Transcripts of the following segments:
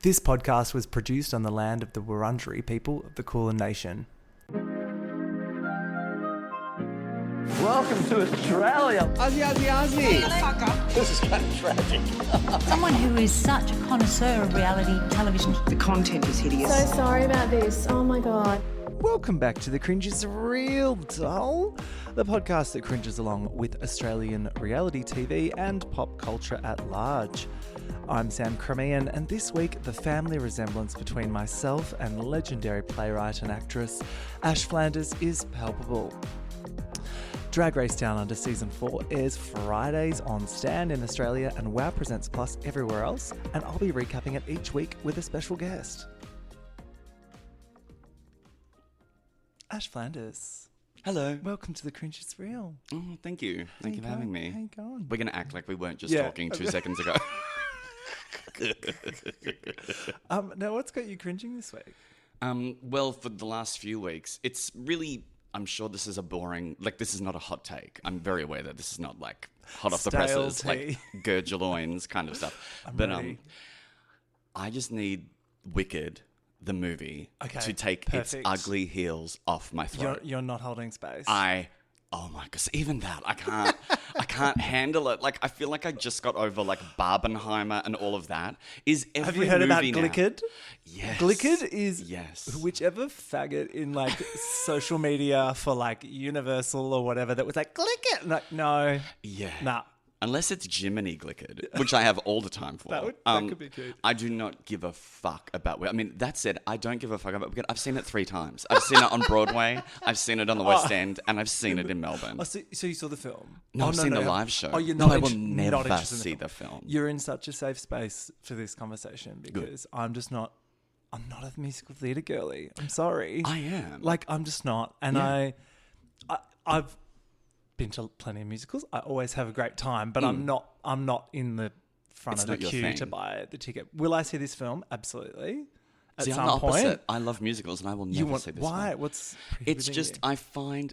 This podcast was produced on the land of the Wurundjeri people of the Kulin Nation. Welcome to Australia. Aussie. This is kind of tragic. Someone who is such a connoisseur of reality television. The content is hideous. So sorry about this. Oh my God. Welcome back to The Cringe is Real Dull, the podcast that cringes along with Australian reality TV and pop culture at large. I'm Sam Cremian, and this week the family resemblance between myself and legendary playwright and actress Ash Flanders is palpable. Drag Race Down Under Season 4 airs Fridays on Stan in Australia and WOW Presents Plus everywhere else, and I'll be recapping it each week with a special guest. Ash Flanders. Hello. Welcome to The Cringe is Real. Oh, thank you. Thank you for having me. How you going? We're going to act like we weren't just talking 2 seconds ago. Now, what's got you cringing this week? Well, for the last few weeks, it's really... I'm sure this is a boring... Like, this is not a hot take. I'm very aware that this is not, like, hot off the Stale presses, tea. like, gird your loins kind of stuff. I'm ready. I just need Wicked, the movie, Okay, to take perfect. its ugly heels off my throat. You're not holding space. Oh my god! Even that, I can't handle it. Like, I feel like I just got over like Barbenheimer and all of that. Have you heard about movie now- Glicked? Yes. Glicked is Yes. whichever faggot in like social media for like Universal or whatever that was like Glicked. Like, no, Yeah. nah. Unless it's Jiminy Glicked, which I have all the time for. That could be cute. I do not give a fuck about... I mean, that said, I don't give a fuck about Wicked. I've seen it 3 times. I've seen it on Broadway, I've seen it on the West End, and I've seen it in Melbourne. Oh, so you saw the film? No, I've seen the live show. Oh, you're No, not I will not never interested in see the film. You're in such a safe space for this conversation because I'm not a musical theatre girly. I'm sorry. I am. Like, I'm just not. And Yeah. I've been to plenty of musicals. I always have a great time, but I'm not in the front It's of the not your queue thing. to buy the ticket. Will I see this film? Absolutely. At See, I'm some the opposite. point. I love musicals, and I will never see this why? film. What's It's prohibiting just, you? I find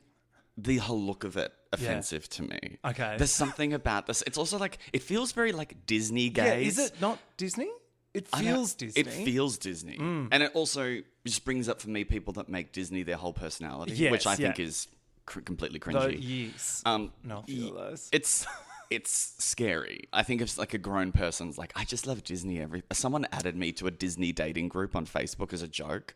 the whole look of it offensive to me. Okay. There's something about this. It's also like, it feels very like Disney Yeah, gaze. is it not Disney? It I know, feels Disney. It feels Disney. And it also just brings up for me people that make Disney their whole personality, Yes, which I yeah. think is completely Though, cringy. yes. Um, No, a few of those. It's scary. I think if like a grown person's like, I just love Disney. Someone added me to a Disney dating group on Facebook as a joke,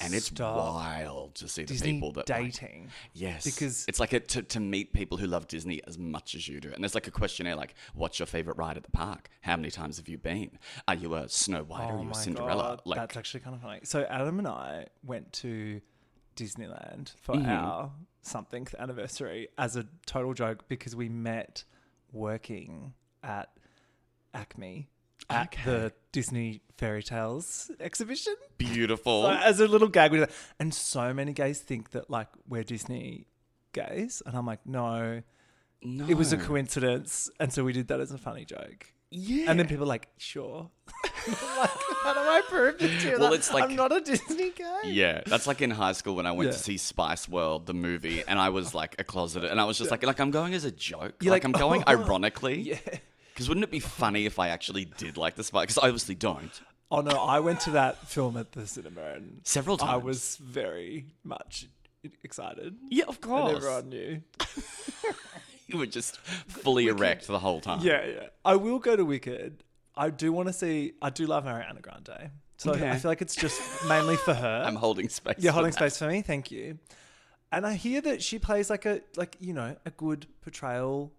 and it's Stop. wild to see the Disney people that dating. Like, yes, Because- it's like to meet people who love Disney as much as you do. And there's like a questionnaire like, what's your favorite ride at the park? How many times have you been? Are you a Snow White or are you a Cinderella? God, Like, that's actually kind of funny. So Adam and I went to Disneyland for Mm-hmm. our somethingth anniversary as a total joke because we met working at Acme at the Disney Fairy Tales exhibition. beautiful. So as a little gag, we did that. And so many gays think that like we're Disney gays, and I'm like, no, no, it was a coincidence, and so we did that as a funny joke. Yeah, And then people are like, sure. I'm like, how do I prove it to you? Well, that it's like- I'm not a Disney guy. Yeah, that's like in high school when I went Yeah. to see Spice World, the movie, and I was like a closeted, and I was just like I'm going as a joke. You're like like, I'm going oh, ironically. Yeah. Because wouldn't it be funny if I actually did like the Spice? Because I obviously don't. Oh, no, I went to that film at the cinema and Several I times. was very much excited. Yeah, of course. And everyone knew. You were just fully erect the whole time. Yeah. I will go to Wicked. I do want to see, I do love Ariana Grande. So Okay. I feel like it's just mainly for her. I'm holding space. You're for holding that. space for me, thank you. And I hear that she plays like a good portrayal.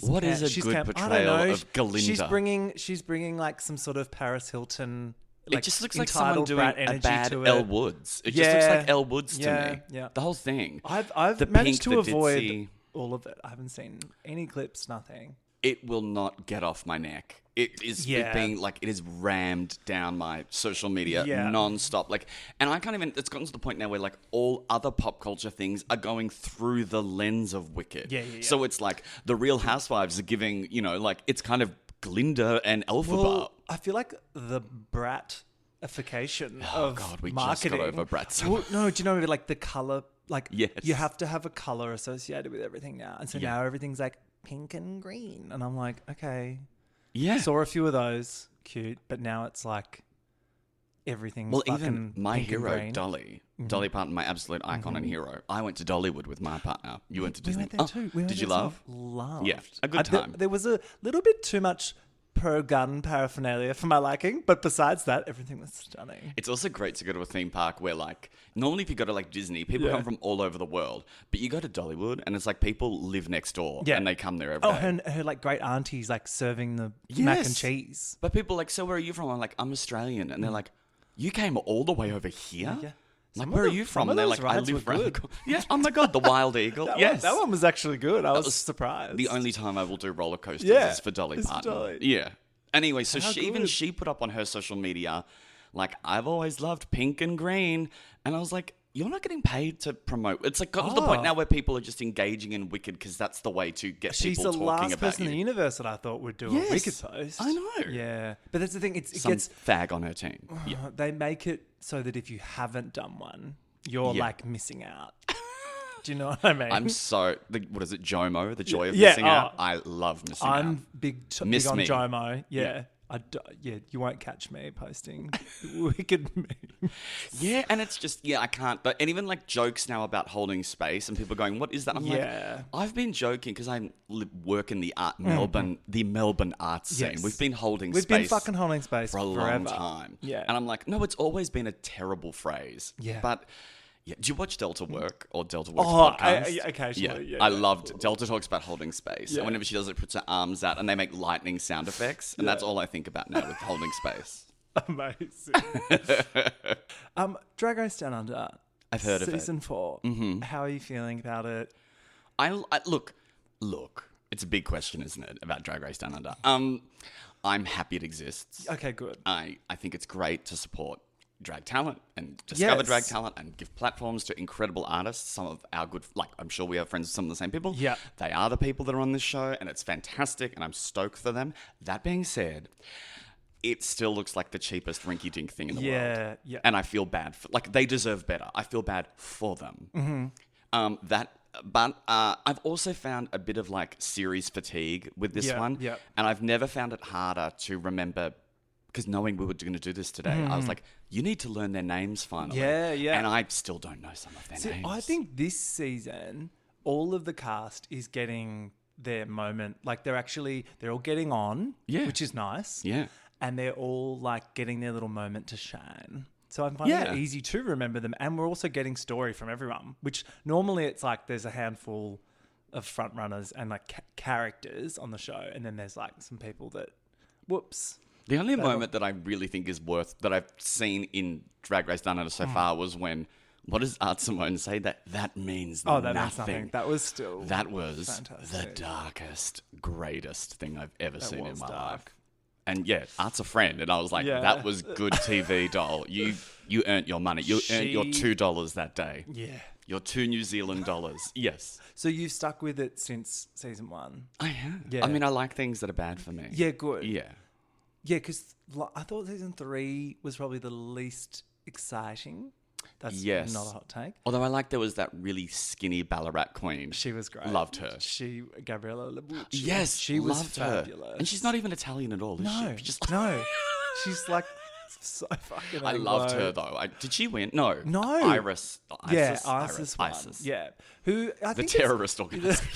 What is a good I don't portrayal know. of Galinda? She's bringing like some sort of Paris Hilton. It just looks like someone entitled doing brat a energy bad to Elle it. Woods. It just looks Yeah. like Elle Woods to Yeah, me. yeah. The whole thing. I've The managed pink, to the avoid ditzy. all of it. I haven't seen any clips, nothing. It will not get off my neck. It is Yeah. it being like it is rammed down my social media Yeah. non-stop. Like, and I can't even. It's gotten to the point now where like all other pop culture things are going through the lens of Wicked. Yeah. So it's like the Real Housewives are giving, like it's kind of Glinda and Elphaba. Well, I feel like the bratification of God, we marketing. just got over brats. Well, no, do you know like the color? Like, Yes. you have to have a color associated with everything now, and so now everything's like pink and green, and I'm like, okay. Yeah. Saw a few of those, cute, but now it's like everything's Well, fucking even my pink and hero, green. Dolly. Dolly Parton, my absolute icon and hero. I went to Dollywood with my partner. You went to We Disney. went there too. We went Did you there love? too. Loved. Yeah, a good time. There was a little bit too much pro-gun paraphernalia for my liking, but besides that, everything was stunning. It's also great to go to a theme park where, like, normally if you go to, like, Disney, people come from all over the world. But you go to Dollywood and it's like people live next door and they come there every day. Her like great auntie's like serving the mac and Yes. cheese. But people are like, so where are you from? I'm like, I'm Australian. And they're like, you came all the way over here? Yeah. Like, Some where of are the- you some from? of And they're those like, I rides live were around the good. corner. Yeah. Oh my God, the Wild Eagle. That one was actually good. I was surprised. The only time I will do roller coasters Yeah, is for Dolly it's for Parton. Dolly. Yeah. Anyway, so How she good. put up on her social media, like, I've always loved pink and green. And I was like, you're not getting paid to promote. It's like got to the point now where people are just engaging in Wicked because that's the way to get She's people the talking last about person in the you. universe that I thought would do Yes, a Wicked post. I know. Yeah. But that's the thing. It Some gets... fag on her team. Yeah. They make it so that if you haven't done one, you're Yeah. like missing out. Do you know what I mean? I'm so, what is it, JOMO? The joy of Yeah, missing out? I love missing out. I'm big Miss on me. JOMO. Yeah. Yeah. You won't catch me posting Wicked memes. Yeah, and it's just, I can't. But and even like jokes now about holding space and people are going, what is that? I'm Yeah. like, I've been joking because I work in the Melbourne arts scene. Yes. We've been holding We've space been fucking holding space for a forever. long time. Yeah. And I'm like, no, it's always been a terrible phrase. Yeah. But do you watch Delta Work or Delta Work's Oh, podcast? occasionally. Yeah, I loved Delta talks about holding space. Yeah. And whenever she does it, puts her arms out and they make lightning sound effects. And that's all I think about now with holding space. Amazing. Drag Race Down Under. I've heard of it. Season 4. Mm-hmm. How are you feeling about it? I look. It's a big question, isn't it, about Drag Race Down Under? I'm happy it exists. Okay, good. I think it's great to support drag talent and discover Yes. drag talent and give platforms to incredible artists. Some of our good, like, I'm sure we have friends with some of the same people. Yeah. They are the people that are on this show, and it's fantastic, and I'm stoked for them. That being said, it still looks like the cheapest rinky-dink thing in the world. Yeah. And I feel bad for, like, they deserve better. I feel bad for them. Mm-hmm. But I've also found a bit of like series fatigue with this one. Yeah. And I've never found it harder to remember, because knowing we were going to do this today, I was like, you need to learn their names finally. Yeah. And I still don't know some of their names. I think this season, all of the cast is getting their moment. Like they're all getting on, which is nice. Yeah. And they're all like getting their little moment to shine. So I'm finding it easy to remember them. And we're also getting story from everyone, which normally it's like there's a handful of front runners and like characters on the show. And then there's like some people that, whoops. The only moment that I really think is that I've seen in Drag Race Down Under so far was when, what does Art Simone say? That means Oh, nothing. that means nothing. That was still That was fantastic. the darkest, greatest thing I've ever seen in was my dark. life. And Art's a friend. And I was like, Yeah. that was good TV, doll. You earned your money. You earned your $2 that day. Yeah. Your 2 New Zealand dollars. Yes. So you've stuck with it since season 1? I have. Yeah. I mean, I like things that are bad for me. Yeah, good. Yeah. Yeah, because I thought season 3 was probably the least exciting. That's Yes. not a hot take. Although I like there was that really skinny Ballarat queen. She was great. Loved her. Gabriella Labucci. Yes, she was loved her. fabulous. And she's not even Italian at all, is No, she? Just no. She's like so fucking I loved Anglo. her though. Did she win? No. No. Iris. Yeah, Isis. Isis. Yeah. Who I The think terrorist organization.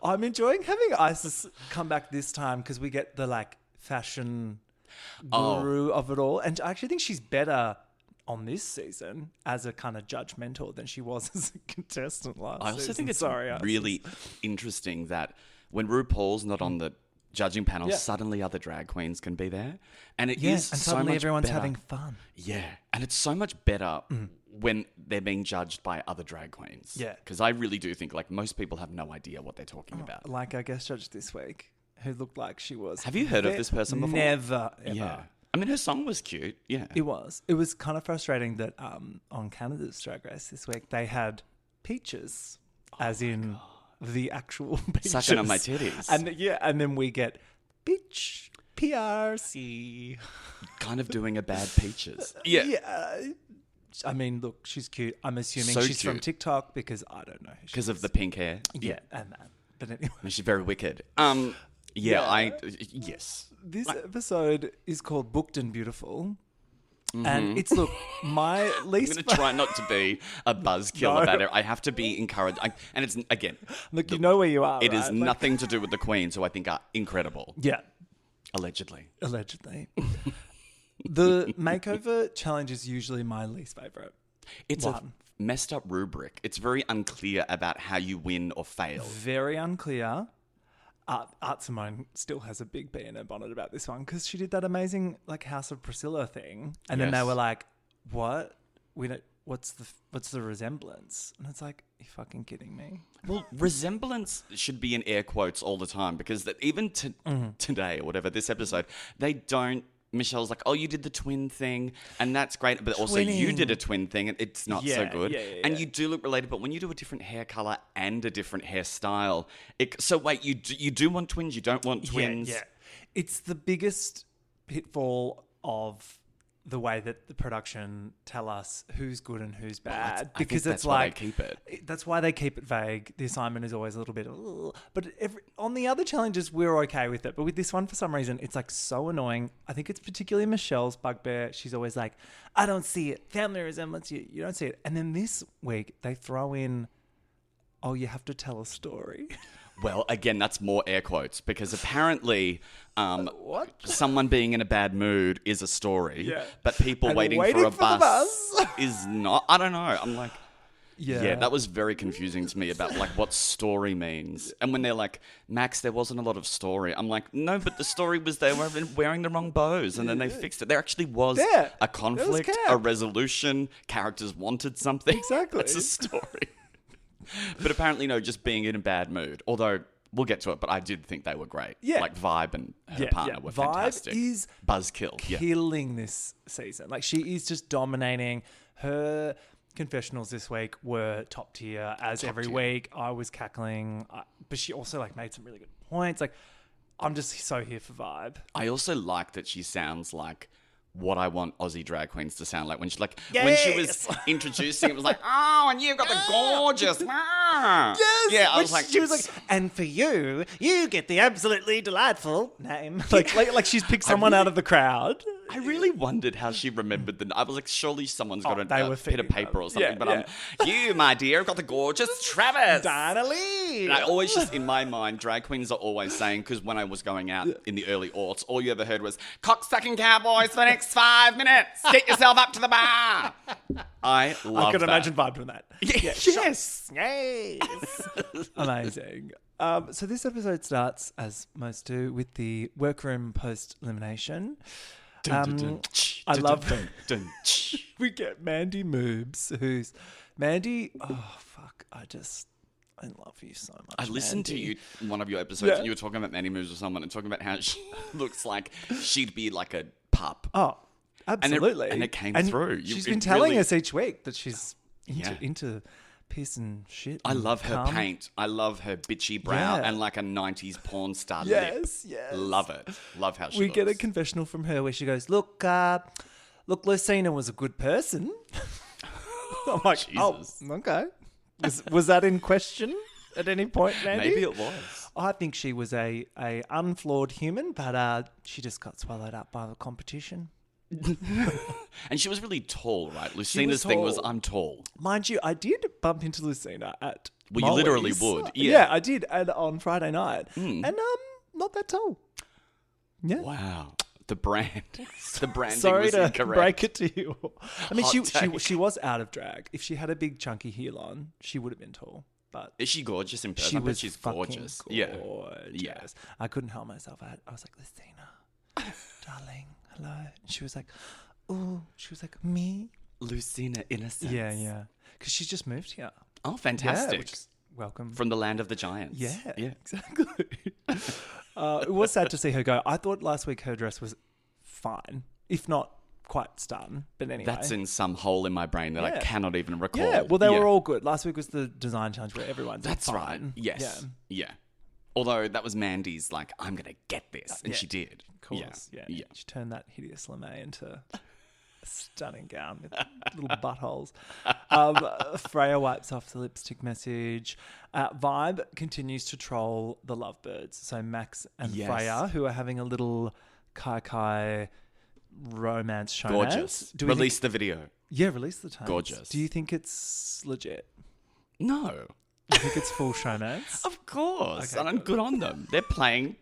I'm enjoying having Isis come back this time because we get the like fashion guru of it all. And I actually think she's better on this season as a kind of judgmental than she was as a contestant last I also season. think it's Isis. really interesting that when RuPaul's not on the judging panel, suddenly other drag queens can be there. And it is and so suddenly much everyone's better. having fun. Yeah. And it's so much better when they're being judged by other drag queens. Yeah. Because I really do think like most people have no idea what they're talking about. Like our guest judge this week, who looked like she was. Have you heard of this person before? Never, ever. Yeah. I mean, her song was cute. Yeah. It was. It was kind of frustrating that on Canada's Drag Race this week, they had peaches, as in the actual peaches. Sucking on my titties. And then we get Peach PRC. Kind of doing a bad Peaches. Yeah. Yeah. I mean, look, she's cute. I'm assuming So she's from cute. TikTok because I don't know who she Because is. of the pink hair. Yeah, and that. But anyway. And she's very wicked. Yes. This episode is called Booked and Beautiful. And it's, look, my I'm least... going to try not to be a buzzkill about it. I have to be encouraged. And it's, again... Look, you know where you are, It right? is nothing to do with the Queens, who I think are incredible. Yeah. Allegedly. The makeover challenge is usually my least favourite. It's a messed up rubric. It's very unclear about how you win or fail. Very unclear. Art Simone still has a big bee in her bonnet about this one because she did that amazing like House of Priscilla thing, and then they were like, "What? We don't. What's the resemblance?" And it's like, "Are you fucking kidding me?" Well, resemblance should be in air quotes all the time because that even today or whatever this episode, they don't. Michelle's like, "Oh, you did the twin thing, and that's great, but also you did a twin thing, and it's not so good." And you do look related, but when you do a different hair color and a different hairstyle, so wait, you do want twins? You don't want twins? Yeah. It's the biggest pitfall of the way that the production tell us who's good and who's bad, I because think it's that's why like they keep it. That's why they keep it vague. The assignment is always a little bit, but on the other challenges we're okay with it. But with this one, for some reason, it's like so annoying. I think it's particularly Michelle's bugbear. She's always like, "I don't see it. Family resemblance. You don't see it." And then this week they throw in, "Oh, you have to tell a story." Well, again, that's more air quotes because apparently someone being in a bad mood is a story, but people waiting for a bus is not. I don't know. I'm like, yeah, that was very confusing to me about like what story means. And when they're like, "Max, there wasn't a lot of story," I'm like, no, but the story was they were wearing the wrong bows and then they fixed it. There actually was a conflict, a resolution. Characters wanted something. Exactly. It's a story. But apparently, no, just being in a bad mood. Although, we'll get to it, but I did think they were great. Yeah. Like, Vybe and her partner were fantastic. Vybe is buzzkill. killing this season. Like, she is just dominating. Her confessionals this week were top tier, as every week. I was cackling. But she also, like, made some really good points. Like, I'm just so here for Vybe. I also like that she sounds like what I want Aussie drag queens to sound like when she when she was introducing it was like, "Oh, and you've got the gorgeous." Yes. Yeah, I was like, she was like, "And for you, you get the absolutely delightful name." Like she's picked someone out of the crowd. I really wondered how she remembered I was like, surely someone's got a bit of paper or something. You, my dear, have got the gorgeous Travis. Dana Lee. And I always just, in my mind, drag queens are always saying, because when I was going out in the early aughts, all you ever heard was, "Cocksucking cowboys for the next 5 minutes. Get yourself up to the bar." I could imagine Vybe doing that. Yes. Amazing. So this episode starts, as most do, with the workroom post-elimination. I love we get Mandy Moobs, who's Mandy. Oh fuck! I love you so much. I listened to you one of your episodes and you were talking about Mandy Moves with someone and talking about how she looks like she'd be like a pup. Oh, absolutely. And it came through. She's been telling us each week that she's into piss and shit. I love her paint. I love her bitchy brow and like a 90s porn star lip. Yes. Love it. Love how she looks. We get a confessional from her where she goes, look, Lucina was a good person. I'm like, Jesus. Oh, okay. Was that in question at any point, Mandy? Maybe it was. I think she was a unflawed human, but she just got swallowed up by the competition. And she was really tall, right? Lucina's thing was, "I'm tall." Mind you, I did bump into Lucina at Well, you literally would. Yeah, I did on Friday night. And not that tall. Yeah. Wow. The branding Sorry was to incorrect. break it to you. I mean, Hot she was out of drag. If she had a big chunky heel on, she would have been tall. But is she gorgeous in person? She's gorgeous. Yeah. I couldn't help myself. I was like, Lucina, darling, hello. And she was like, oh, she was like, me? Lucina Innocence. Yeah. Because she's just moved here. Oh, fantastic. Welcome. From the land of the giants. Yeah. Exactly. It was sad to see her go. I thought last week her dress was fine, if not quite stun. But anyway. That's in some hole in my brain that I cannot even recall. Yeah, well, they were all good. Last week was the design challenge where everyone's That's fine. right. Yes. Yeah. Although that was Mandy's like, "I'm going to get this." And she did. Of course. Yeah. She turned that hideous lame into Stunning gown with little buttholes. Freya wipes off the lipstick message. Vybe continues to troll the lovebirds. So Max and Freya, who are having a little kai romance show. Gorgeous. Release the video. Yeah, release the tapes. Gorgeous. Do you think it's legit? No. You think it's full showmance? Of course. Okay, and I'm good on them. They're playing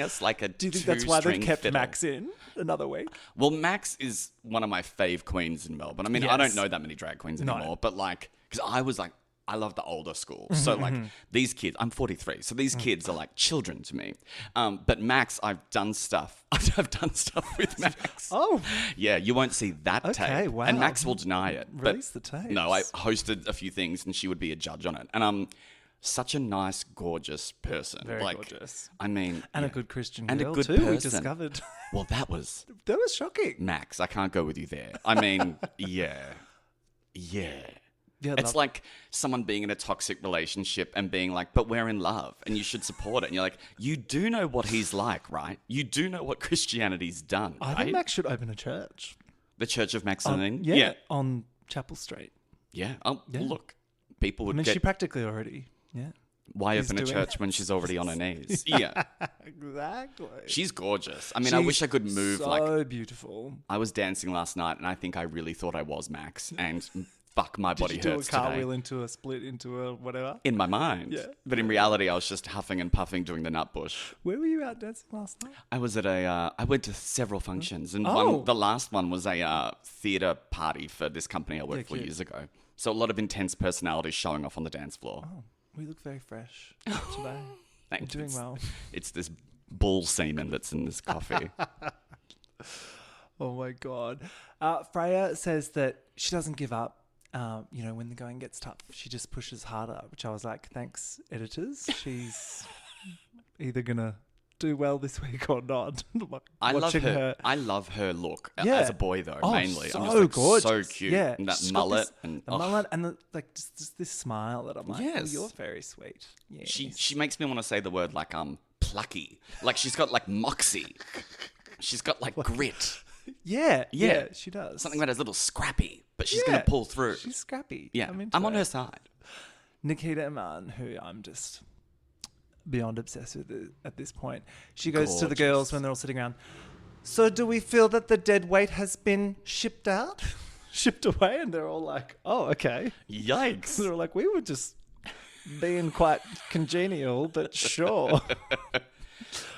us like a Do you think that's why they kept fiddle. Max in another week? Well, Max is one of my fave queens in Melbourne. I mean, I don't know that many drag queens anymore, but like, because I was like, I love the older school. So like these kids, I'm 43. So these kids are like children to me. But Max, I've done stuff. I've done stuff with Max. Oh. Yeah, you won't see that tape. Wow. And Max will deny it. Release the tapes. No, I hosted a few things and she would be a judge on it. And such a nice, gorgeous person. Very like, gorgeous. I mean. And a good Christian and girl a good too, person. we discovered. Well, that was shocking. Max. I can't go with you there. I mean, yeah. Yeah, It's like someone being in a toxic relationship and being like, but we're in love and you should support it. And you're like, you do know what he's like, right? You do know what Christianity's done, I right? think Max should open a church. The Church of Maxine? Yeah, on Chapel Street. Yeah. Oh, look, people would I mean, get... she practically already, Why is open a doing church when she's already on her knees? Yeah. Exactly. She's gorgeous. I mean, I wish I could move so like... So beautiful. I was dancing last night and I think I really thought I was Max and... Fuck, my body Did you do hurts a cartwheel today. into a split into a whatever? In my mind. Yeah. But in reality, I was just huffing and puffing doing the nut bush. Where were you out dancing last night? I was at I went to several functions. And Oh. the last one was a theatre party for this company I worked for cute. years ago. So a lot of intense personalities showing off on the dance floor. Oh, we look very fresh today. Thanks. You're doing well. It's this bull semen that's in this coffee. Oh my God. Freya says that she doesn't give up. When the going gets tough, she just pushes harder, which I was like, thanks, editors. She's either going to do well this week or not. I love her look as a boy, though, mainly. So I'm just like, gorgeous. so cute. Yeah. And that She's got mullet. The mullet and just this smile that I'm like, Yes. you're very sweet. Yes. She makes me want to say the word like plucky. Like she's got like moxie. She's got like grit. Yeah, she does. Something about her little scrappy, but she's going to pull through. She's scrappy. Yeah, I'm on her side. Nikita-ing and Vybe, who I'm just beyond obsessed with at this point. She goes to the girls when they're all sitting around. So do we feel that the dead weight has been shipped out? Shipped away? And they're all like, oh, okay. Yikes. They're all like, we were just being quite congenial, but sure.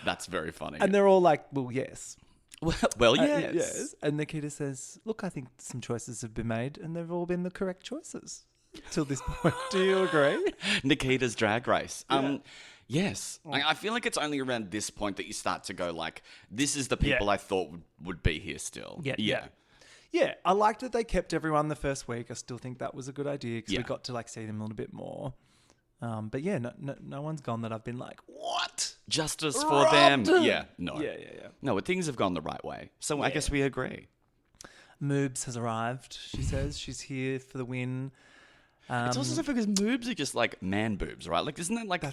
That's very funny. And they're all like, well, yes. Well, yes. Yes. And Nikita says, look, I think some choices have been made and they've all been the correct choices till this point. Do you agree? Nikita's Drag Race. Yes. I feel like it's only around this point that you start to go like, this is the people I thought would be here still. Yeah, I liked that they kept everyone the first week. I still think that was a good idea because we got to like see them a little bit more. But yeah, no one's gone that I've been like, what? Justice for them. Yeah, no. Yeah. No, but things have gone the right way. So I guess we agree. Moobs has arrived, she says. She's here for the win. It's also so because moobs are just like man boobs, right? Like, isn't that like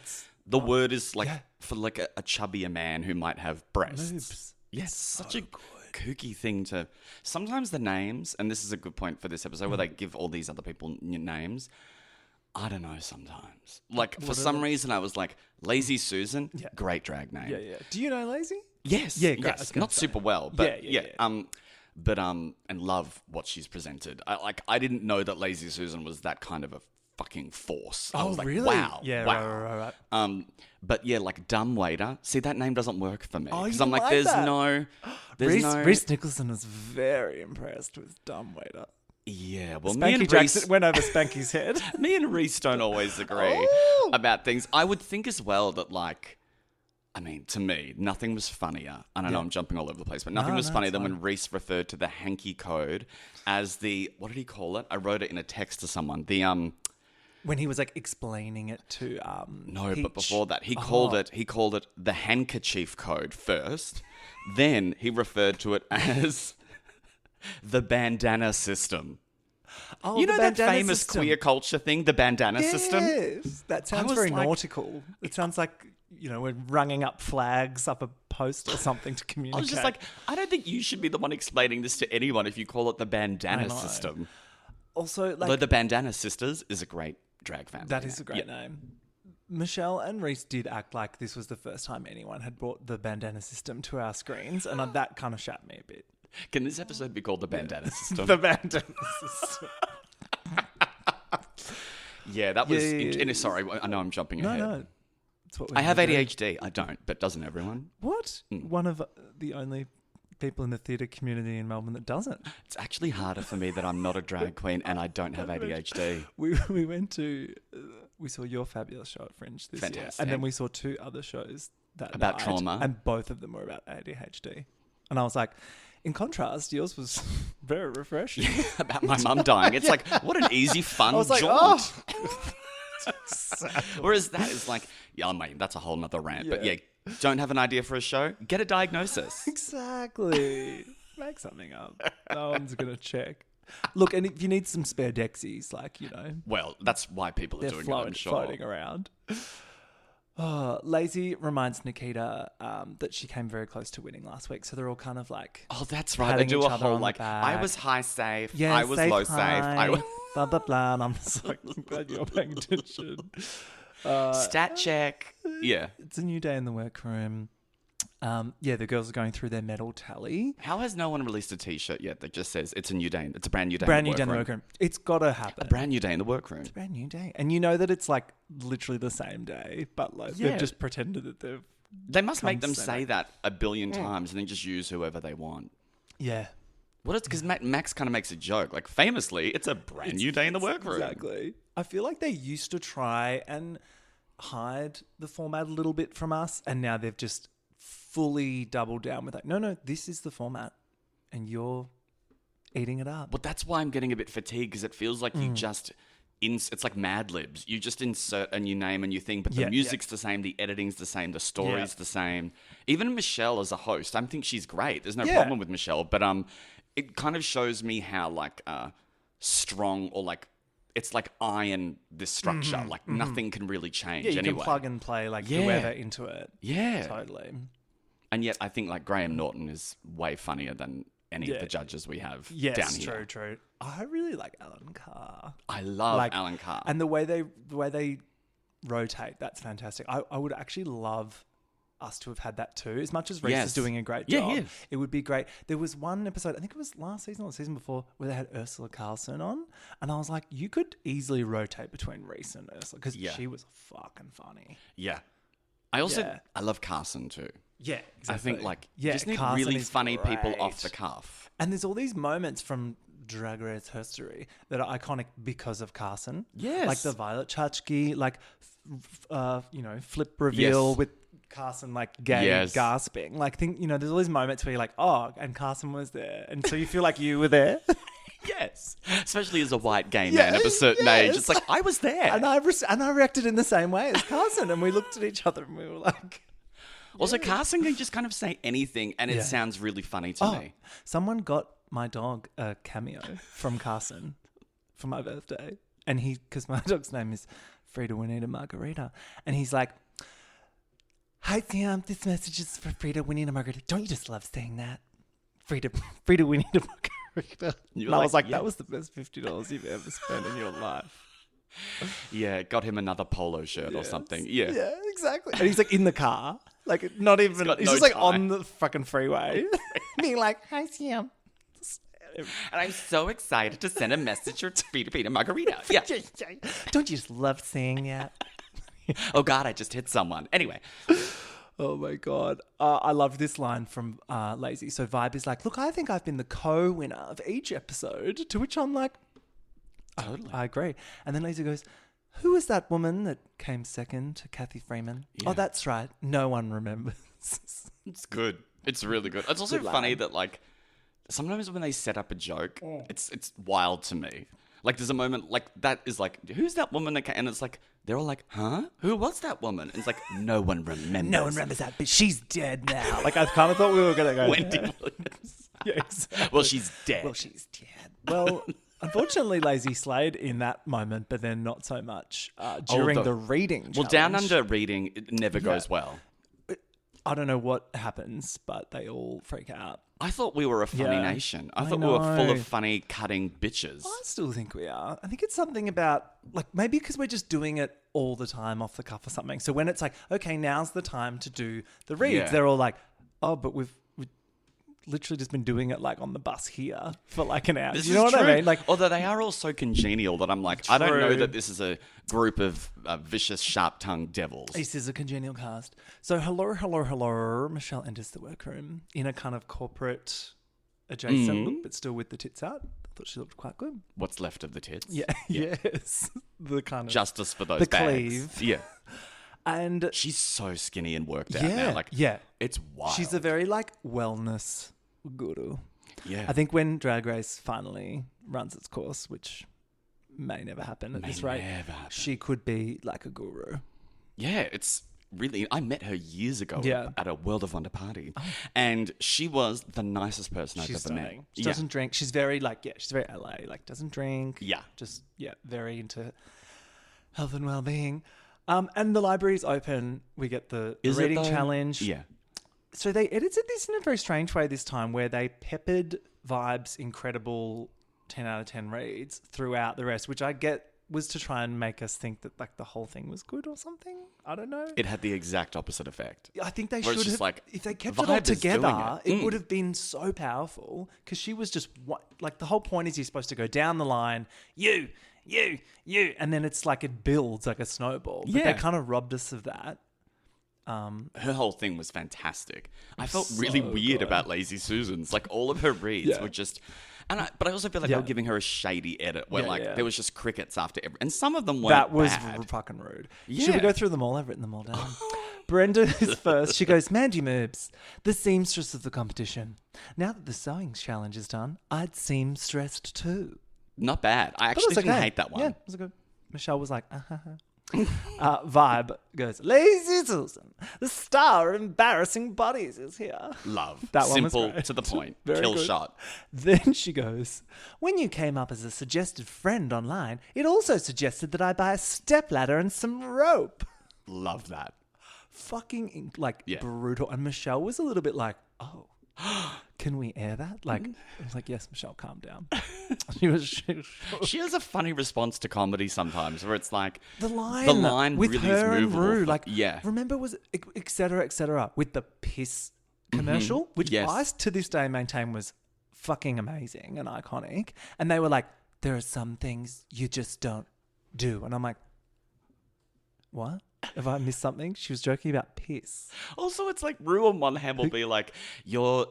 the word is like for like a chubbier man who might have breasts? Moobs. Yes, such a kooky thing to. Sometimes the names, and this is a good point for this episode, where they give all these other people names. I don't know sometimes. Like, for some reason, I was like, Lazy Susan, great drag name. Yeah. Do you know Lazy? Yes. Yeah, great. Yes. Not super well, but Yeah. and love what she's presented. I didn't know that Lazy Susan was that kind of a fucking force. I was like, really? wow. Yeah, wow. right. But yeah, like Dumbwaiter. See, that name doesn't work for me. Oh, Because you I'm like, like there's that? no... Reese Nicholson was very impressed with Dumbwaiter. Yeah, well, Spanky Jackson went over Spanky's head. Me and Reese don't always agree about things. I would think as well that, like, I mean, to me, nothing was funnier. I don't know, I'm jumping all over the place, but nothing was funnier than when Reese referred to the hanky code as the, what did he call it? I wrote it in a text to someone. The, when he was like explaining it to no, Peach. but before that, he called it the handkerchief code first. Then he referred to it as the bandana system. Oh, you know that famous system. queer culture thing, the bandana system? Yes, that sounds very nautical. It sounds like we're runging up flags up a post or something to communicate. I was just like, I don't think you should be the one explaining this to anyone if you call it the bandana system. Also, like, although the Bandana Sisters is a great drag family. That is a great name. Michelle and Reese did act like this was the first time anyone had brought the bandana system to our screens, and that kind of shat me a bit. Can this episode be called the Bandana System? The Bandana System. Yeah, that was... Sorry, I know I'm jumping ahead. No. It's what I have ADHD. I don't, but doesn't everyone? What? One of the only people in the theatre community in Melbourne that doesn't. It's actually harder for me that I'm not a drag queen and I don't have ADHD. We went to... we saw your fabulous show at Fringe this year. And then we saw 2 other shows about trauma. And both of them were about ADHD. And I was like... In contrast, yours was very refreshing. About my mum dying. It's like, what an easy, fun I was like, jaunt. Oh. Whereas that is like, yeah, mate, that's a whole nother rant. But yeah, don't have an idea for a show? Get a diagnosis. Exactly. Make something up. No one's going to check. Look, and if you need some spare Dexies, Well, that's why people are doing it, I'm sure. Floating around. Lazy reminds Nikita that she came very close to winning last week, so they're all kind of like... Oh, that's right. They do a whole like, I was high safe, I was low safe. I was... blah, blah, blah, and I'm just like, I'm glad you're paying attention. Stat check. Yeah. It's a new day in the workroom. The girls are going through their medal tally. How has no one released a T-shirt yet that just says it's a new day? It's a brand new day. Brand new day in the workroom. It's got to happen. A brand new day in the workroom. It's a brand new day, and you know that it's like literally the same day, but like they've just pretended that they've. They must make them say that a billion times and then just use whoever they want. Yeah. What is because Max kind of makes a joke like famously, it's a brand new day in the workroom. Exactly. I feel like they used to try and hide the format a little bit from us, and now they've just fully doubled down with that. No, this is the format, and you're eating it up. Well, that's why I'm getting a bit fatigued because it feels like you just... it's like Mad Libs. You just insert a new name and new thing, but the music's the same, the editing's the same, the story's the same. Even Michelle as a host, I think she's great. There's no problem with Michelle, but it kind of shows me how like strong or like it's like iron this structure. Like nothing can really change. Yeah, you anyway. can plug and play like whoever into it. Yeah, totally. And yet, I think like Graham Norton is way funnier than any of the judges we have down here. True. I really like Alan Carr. I love Alan Carr, and the way they rotate. That's fantastic. I would actually love us to have had that too. As much as Reese is doing a great job, it would be great. There was one episode, I think it was last season or the season before, where they had Ursula Carlson on, and I was like, you could easily rotate between Reese and Ursula because she was fucking funny. Yeah. I also I love Carson too. Yeah, exactly. I think like you just need Carson really funny people off the cuff. And there's all these moments from Drag Race history that are iconic because of Carson. Yes. Like the Violet Chachki, like, flip reveal with Carson like gay gasping. Like, there's all these moments where you're like, oh, and Carson was there. And so you feel like you were there. Yes. Especially as a white gay man of a certain age. It's like, I was there. And I reacted in the same way as Carson. And we looked at each other and we were like... Also, Carson can just kind of say anything and it sounds really funny to me. Someone got my dog a cameo from Carson for my birthday. And because my dog's name is Frida Juanita Margarita. And he's like, hi, Sam, this message is for Frida Juanita Margarita. Don't you just love saying that? Frida Juanita Margarita. And I was like, that was the best $50 you've ever spent in your life. Yeah, got him another polo shirt or something. Yeah. Yeah, exactly. And he's like in the car. Like, not even... He's just like on the fucking freeway. Being like, hi, Sam. And I'm so excited to send a message to Peter Margarita. Yeah. Don't you just love saying that? Oh, God, I just hit someone. Anyway. Oh, my God. I love this line from Lazy. So Vybe is like, look, I think I've been the co-winner of each episode. To which I'm like, totally. I agree. And then Lazy goes... Who was that woman that came second to Kathy Freeman? Yeah. Oh, that's right. No one remembers. It's good. It's really good. It's also funny that, like, sometimes when they set up a joke, it's wild to me. Like, there's a moment, like, that is like, who's that woman that came? And it's like, they're all like, huh? Who was that woman? And it's like, no one remembers. No one remembers that, but she's dead now. Like, I kind of thought we were going to go Wendy Williams. Yeah, exactly. Well, she's dead. Well, she's dead. Well... Unfortunately, Lazy slayed in that moment, but then not so much during the reading Well, challenge. Down Under reading, it never goes well. I don't know what happens, but they all freak out. I thought we were a funny nation. I thought we were full of funny, cutting bitches. I still think we are. I think it's something about, like, maybe because we're just doing it all the time off the cuff or something. So when it's like, okay, now's the time to do the reads, they're all like, oh, but we've literally just been doing it like on the bus here for like an hour. This you know is what true. I mean? Like, although they are all so congenial that I'm like, I don't know that this is a group of vicious, sharp-tongued devils. this is a congenial cast. So hello. Michelle enters the workroom in a kind of corporate adjacent look, but still with the tits out. I thought she looked quite good. What's left of the tits? Yeah. Yes. The kind of Justice for those the bags. cleave. Yeah. And She's so skinny and worked out now. Like, it's wild. she's a very like wellness guru. Yeah. I think when Drag Race finally runs its course, which may never happen at this rate, she could be like a guru. Yeah, it's really... I met her years ago Yeah. at a World of Wonder party. And she was the nicest person I've ever met. Stunning. She doesn't drink. She's very like, she's very LA. Like, doesn't drink. Yeah. Just, very into health and well-being. And the library's open. We get the Is it reading though? challenge. Yeah. So they edited this in a very strange way this time, where they peppered Vybe's incredible 10 out of 10 reads throughout the rest, which I get was to try and make us think that like the whole thing was good or something. I don't know. It had the exact opposite effect. I think they Where it's should just have, like, if they kept Vybe it all is doing together, it. it would have been so powerful, because she was just, like, the whole point is you're supposed to go down the line, you, and then it's like it builds like a snowball. But they kind of robbed us of that. Her whole thing was fantastic. I felt really weird about Lazy Susan's. Like, all of her reads were just... But I also feel like they were giving her a shady edit where there was just crickets after every... And some of them weren't That was bad. fucking rude. Yeah. Should we go through them all? I've written them all down. Brenda is first. She goes, Mandy Moobs, the seamstress of the competition. Now that the sewing challenge is done, I'd seem stressed too. Not bad. I But it actually was didn't okay. hate that one. Yeah, it was good. Michelle was like, Vybe goes, Lazy Susan, the star of embarrassing bodies is here. Love. That one was Simple, great. to the point. Very Kill good. shot. Then she goes, when you came up as a suggested friend online, it also suggested that I buy a stepladder and some rope. Love that. Fucking, brutal. And Michelle was a little bit like, oh, can we air that? Like, I was like, yes, Michelle, calm down. She has a funny response to comedy sometimes where it's like... The line with really her is and movable. Rue, like, yeah. remember was et cetera, with the piss commercial, which I to this day maintain was fucking amazing and iconic. And they were like, there are some things you just don't do. And I'm like, what? Have I missed something? She was joking about piss. Also, it's like Rue on one hand will be like, your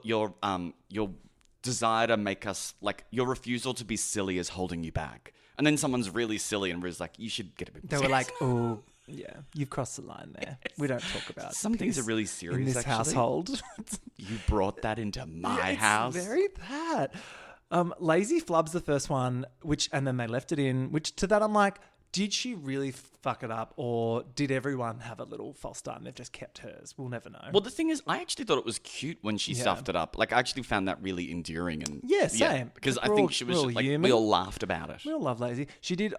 desire to make us, like, your refusal to be silly is holding you back. And then someone's really silly and Rue's like, you should get a bit They were like, oh, yeah, you've crossed the line there. We don't talk about some things are piss really serious, in this actually. household. You brought that into my house. It's very that. Lazy Flub's the first one, and then they left it in, which to that I'm like, did she really fuck it up, or did everyone have a little false start and they've just kept hers? We'll never know. Well, the thing is, I actually thought it was cute when she stuffed it up. Like, I actually found that really endearing. And same. Because I We're think all- she we're was all just, like, human. we all laughed about it. We all love Lazy.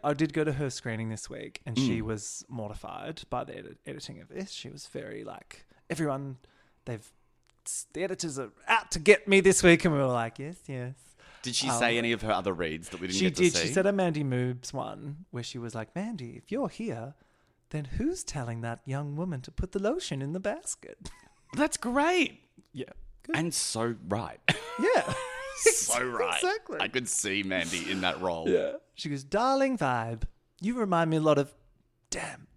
I did go to her screening this week, and she was mortified by the editing of this. She was very like, everyone, the editors are out to get me this week, and we were like, yes. Did she say any of her other reads that we didn't get to see? She said a Mandy Moobs one where she was like, Mandy, if you're here, then who's telling that young woman to put the lotion in the basket? That's great. Yeah. Good. And so right. Yeah. So right. Exactly. I could see Mandy in that role. Yeah. She goes, darling Vybe, you remind me a lot of, damn.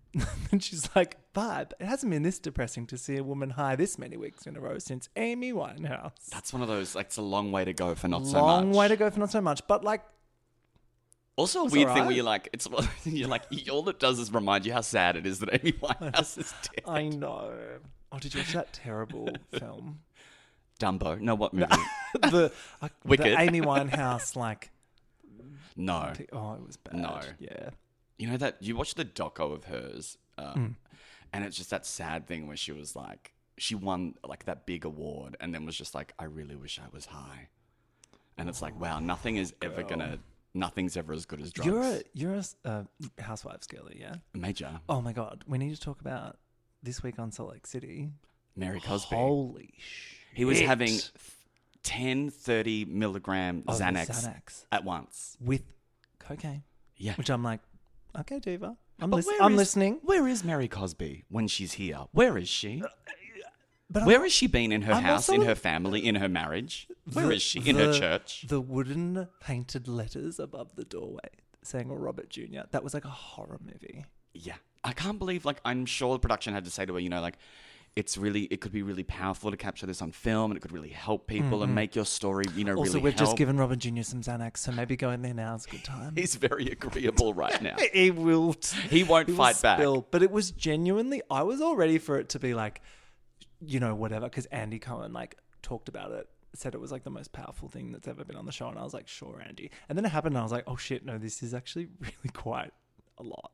And she's like, Vybe, it hasn't been this depressing to see a woman high this many weeks in a row since Amy Winehouse. That's one of those, like, it's a long way to go for not so much. Long way to go for not so much. But like, also a it's weird all thing right. where you're like, all it does is remind you how sad it is that Amy Winehouse is dead. I know. Oh, did you watch that terrible film? Dumbo. No, what movie? the Wicked. Amy Winehouse, like, No. oh, it was bad. No. Yeah. You know that you watch the doco of hers, and it's just that sad thing where she was like, she won like that big award, and then was just like, I really wish I was high, and it's like, wow, nothing is ever gonna nothing's ever as good as drugs. You're a Housewives girly, yeah? Major. Oh my God. We need to talk about this week on Salt Lake City. Mary Cosby. Holy shit. He was having 10, 30 milligram Xanax at once. With cocaine. Yeah. Which I'm like, okay, Diva. I'm But listening. Where is Mary Cosby when she's here? Where is she? But Where has she been in her I'm house, also- in her family, in her marriage? Where is she? In her church? The wooden painted letters above the doorway saying Robert Jr. That was like a horror movie. Yeah. I can't believe, like, I'm sure the production had to say to her, you know, like, it could be really powerful to capture this on film and it could really help people and make your story, you know, Also, really we've just help. given Robert Jr. some Xanax, so maybe go in there now is a good time. He's very agreeable right now. He will. He won't fight back. But it was genuinely, I was all ready for it to be like, you know, whatever, because Andy Cohen like talked about it, said it was like the most powerful thing that's ever been on the show, and I was like, sure, Andy. And then it happened, and I was like, oh shit, no, this is actually really quite a lot.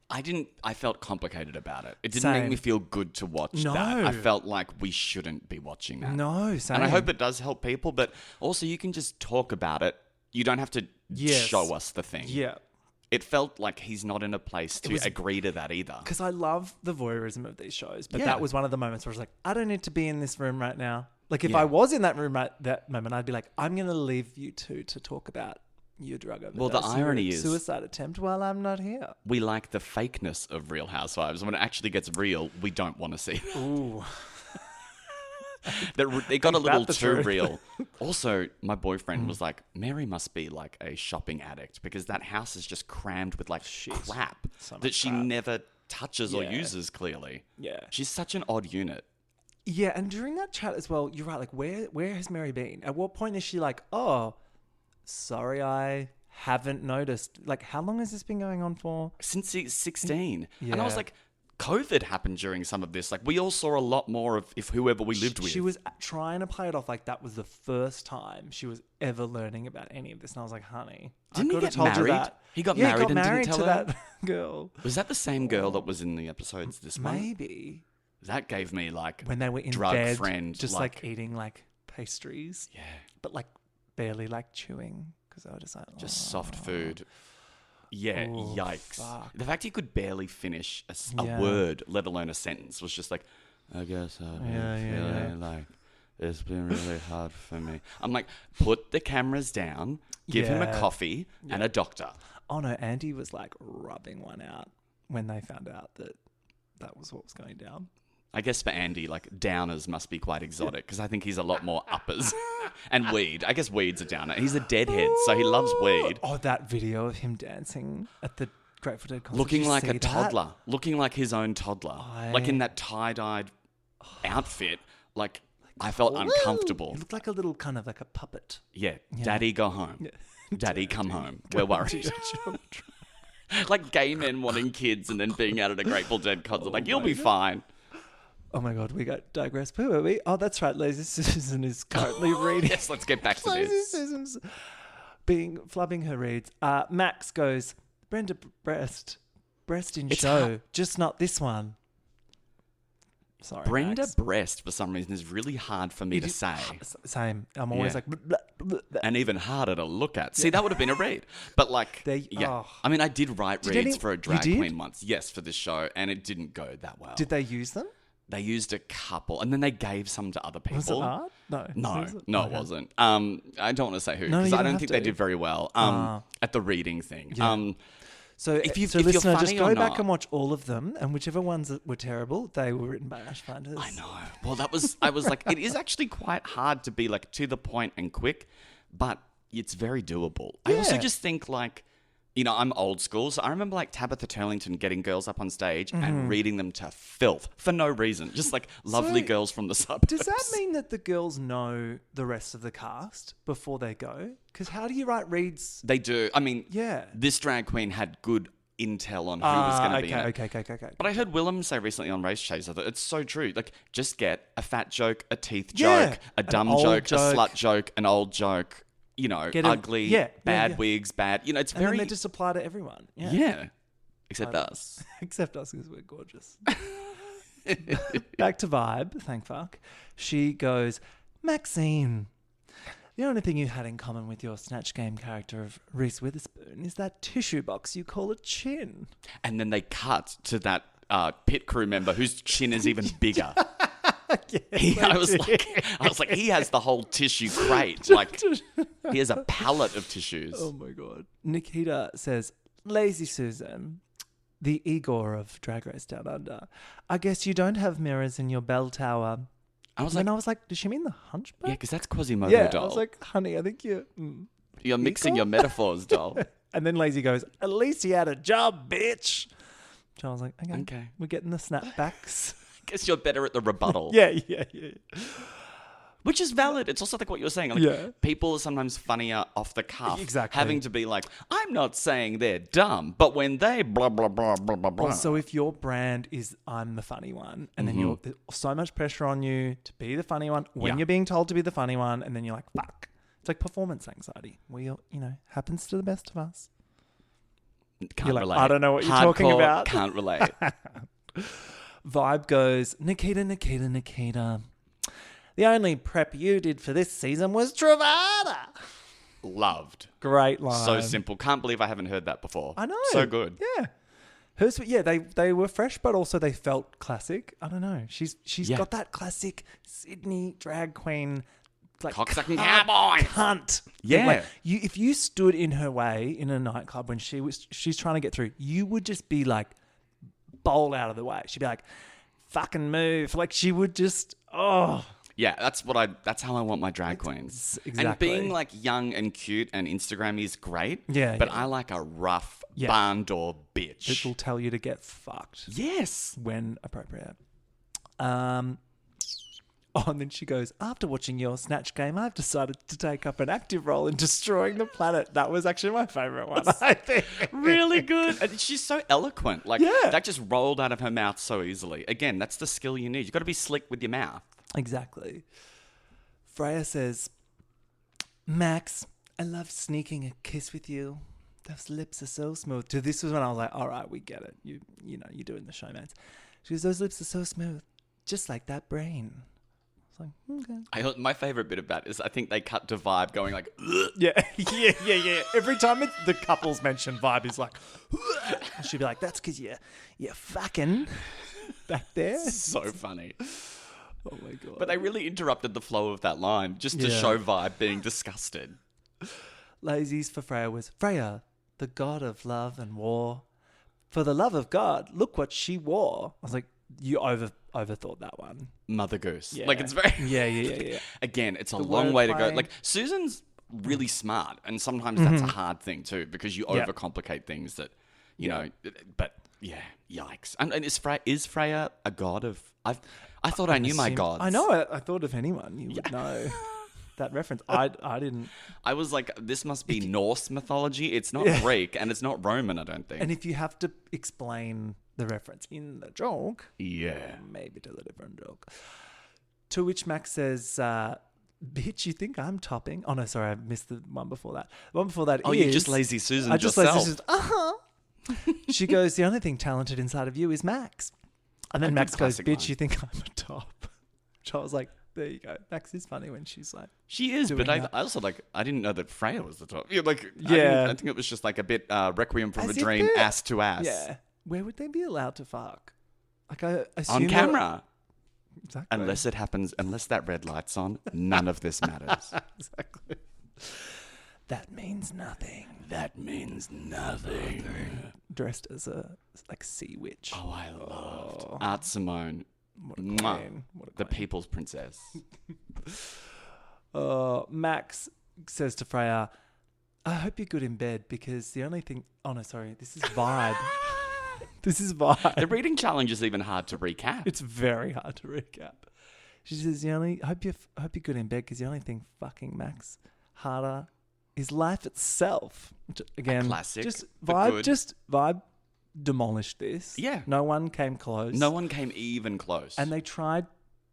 I felt complicated about it. It didn't Same. make me feel good to watch No. that. I felt like we shouldn't be watching that. No, same. And I hope it does help people, but also you can just talk about it. You don't have to show us the thing. Yeah. It felt like he's not in a place to agree to that either. Because I love the voyeurism of these shows, but Yeah. that was one of the moments where I was like, I don't need to be in this room right now. Like if Yeah. I was in that room right that moment, I'd be like, I'm going to leave you two to talk about your drug overdose. Well, the irony your is- suicide attempt while I'm not here. We like the fakeness of Real Housewives. When it actually gets real, we don't want to see it. Ooh. It got a little the too truth. real. Also, my boyfriend was like, Mary must be like a shopping addict because that house is just crammed with like crap So much that she crap. never touches or Yeah. uses clearly. Yeah. She's such an odd unit. Yeah, and during that chat as well, you're right. Like, where has Mary been? At what point is she like, oh, sorry, I haven't noticed? Like, how long has this been going on for? Since he's 16. And I was Yeah. like, COVID happened during some of this. Like, we all saw a lot more of if whoever we lived with. She was trying to play it off like that was the first time she was ever learning about any of this, and I was like, honey, Didn't I he could have get told you married? that. He got Yeah, married and didn't married tell to her? that girl. Was that the same girl that was in the episodes this month? Maybe That gave me like when they were in drug bed, friend, just like eating like pastries, yeah, but like barely like chewing because I was just like, just soft food. Yeah, Oh, yikes. fuck. The fact he could barely finish a Yeah. word, let alone a sentence, was just like, I guess I've been feeling like it's been really hard for me. I'm like, put the cameras down, give him a Yeah. coffee and a doctor. Oh no, Andy was like rubbing one out when they found out that that was what was going down. I guess for Andy, like, downers must be quite exotic because I think he's a lot more uppers. And weed. I guess weed's a downer. He's a deadhead, so he loves weed. Oh, that video of him dancing at the Grateful Dead concert. Looking Did you like see a that? toddler. Looking like his own toddler. Like in that tie-dyed outfit. Like, I felt uncomfortable. He looked like a little kind of like a puppet. Yeah. Daddy, go home. Daddy, come home. We're worried. Like gay men wanting kids and then being out at a Grateful Dead concert. Like, you'll be fine. Oh my God, we got digressed. Where were we? Oh, that's right. Lazy Susan is currently reading. Yes, let's get back to Lazy this. Susan's flubbing her reads. Max goes, Brenda breast in It's show, hard. just not this one. Sorry, Brenda Max. breast, for some reason, is really hard for me to say. Same. I'm always Yeah. like, blah, blah, blah, blah. And even harder to look at. See, that would have been a read. But like, yeah. Oh. I mean, I did write Did reads any- for a you drag did? queen once. Yes, for this show. And it didn't go that well. Did they use them? They used a couple. And then they gave some to other people. Was it art? No. No, Was it? no, Okay. it wasn't. I don't want to say who No, because you I don't don't have think to. they did very well at the reading thing. Yeah. So, If you- so if you're listener, just funny go or back not. and watch all of them, and whichever ones that were terrible, they were written by Ash Flanders. I know. Well, I was like, it is actually quite hard to be like to the point and quick, but it's very doable. I also Yeah. just think like, you know, I'm old school, so I remember like Tabitha Turlington getting girls up on stage and reading them to filth for no reason, just like lovely So, girls from the suburbs. Does that mean that the girls know the rest of the cast before they go? Because how do you write reads? They do? I mean, Yeah. this drag queen had good intel on who was going to be in it. Okay. But I heard Willem say recently on Race Chaser that it's so true. Like, just get a fat joke, a teeth Yeah. joke, a An dumb old joke, a joke. slut joke, an old joke. You know, Get a- ugly, yeah, bad yeah. wigs, bad. You know, it's And very then they just apply to everyone. Yeah. yeah. Except us. Except us because we're gorgeous. Back to Vibe, thank fuck. She goes, Maxine, The only thing you had in common with your Snatch Game character of Reese Witherspoon is that tissue box you call a chin. And then they cut to that pit crew member whose chin is even bigger. I was like, he has the whole tissue crate. Like, he has a pallet of tissues. Oh my God. Nikita says, Lazy Susan, the Igor of Drag Race Down Under, I guess you don't have mirrors in your bell tower. I was like, does she mean the hunchback? Yeah, because that's Quasimodo doll. I was like, honey, I think you're mixing your metaphors, doll. And then Lazy goes, at least he had a job, bitch. So I was like, okay. We're getting the snapbacks. Guess you're better at the rebuttal. Yeah. Which is valid. It's also like what you were saying. Like, people are sometimes funnier off the cuff. Exactly. Having to be like, I'm not saying they're dumb, but when they blah, blah, blah, blah, blah, blah. So if your brand is I'm the funny one, and then there's so much pressure on you to be the funny one when you're being told to be the funny one, and then you're like, fuck. It's like performance anxiety. Happens to the best of us. Can't relate. I don't know what you're Hardcore, talking about. Can't relate. Vybe goes, Nikita. The only prep you did for this season was Travada. Loved. Great line. So simple. Can't believe I haven't heard that before. I know. So good. Yeah. Hers, they were fresh, but also they felt classic. I don't know. She's got that classic Sydney drag queen, like cocksucking cowboy cunt. Yeah. Like, if you stood in her way in a nightclub when she's trying to get through, you would just be like bowled out of the way. She'd be like, fucking move. Like she would just Yeah, that's how I want my drag queens. Exactly. And being like young and cute and Instagram is great. Yeah. But I like a rough barn door bitch. It will tell you to get fucked. Yes. When appropriate. And then she goes, after watching your Snatch Game, I've decided to take up an active role in destroying the planet. That was actually my favourite one, I think. Really good. And she's so eloquent. Like, that just rolled out of her mouth so easily. Again, that's the skill you need. You've got to be slick with your mouth. Exactly. Freya says, Max, I love sneaking a kiss with you. Those lips are so smooth. This was when I was like, all right, we get it. You know, you're doing the showmans. She goes, those lips are so smooth. Just like that brain. I was like, okay. My favourite bit of that is I think they cut to Vybe going like, ugh. Yeah. Every time the couples mention Vybe, is like, ugh. She'd be like, that's because you're fucking back there. So funny. Oh my God. But they really interrupted the flow of that line just to show Vybe being disgusted. Lazy's for Freya was, Freya, the god of love and war. For the love of God, look what she wore. I was like, you overthought that one. Mother Goose. Yeah. Like, it's very... Yeah. Again, it's a long way to go. Like, Susan's really smart, and sometimes that's a hard thing too, because you overcomplicate things that, you know... But, yeah, yikes. And is Freya a god of... I thought I knew my gods. I know. I thought if anyone, you would know that reference. I didn't. I was like, this must be Norse mythology. It's not Greek, and it's not Roman, I don't think. And if you have to explain the reference in the joke, maybe tell a different joke. To which Max says, bitch, you think I'm topping? Oh, no, sorry, I missed the one before that. The one before that is... you're just Lazy Susan I just yourself. Lazy Susan, She goes, the only thing talented inside of you is Max. And then Max goes, bitch, line. you think I'm a top? Which I was like, there you go. Max is funny when she's like... She is, but I also I didn't know that Freya was the top. I think it was just like a bit Requiem from a Dream, ass to ass. Yeah. Where would they be allowed to fuck? Like, I assume... On camera. Exactly. Unless that red light's on, none of this matters. Exactly. That means nothing. Dressed as a sea witch. Oh, I loved Art Simone. What a queen. The people's princess. Max says to Freya, I hope you're good in bed because the only thing... Oh, no, sorry. This is Vybe. The reading challenge is even hard to recap. It's very hard to recap. She says, I hope you're good in bed because the only thing fucking Max harder is life itself. Which, again, a classic. Vybe demolished this. Yeah. No one came close. No one came even close. And they tried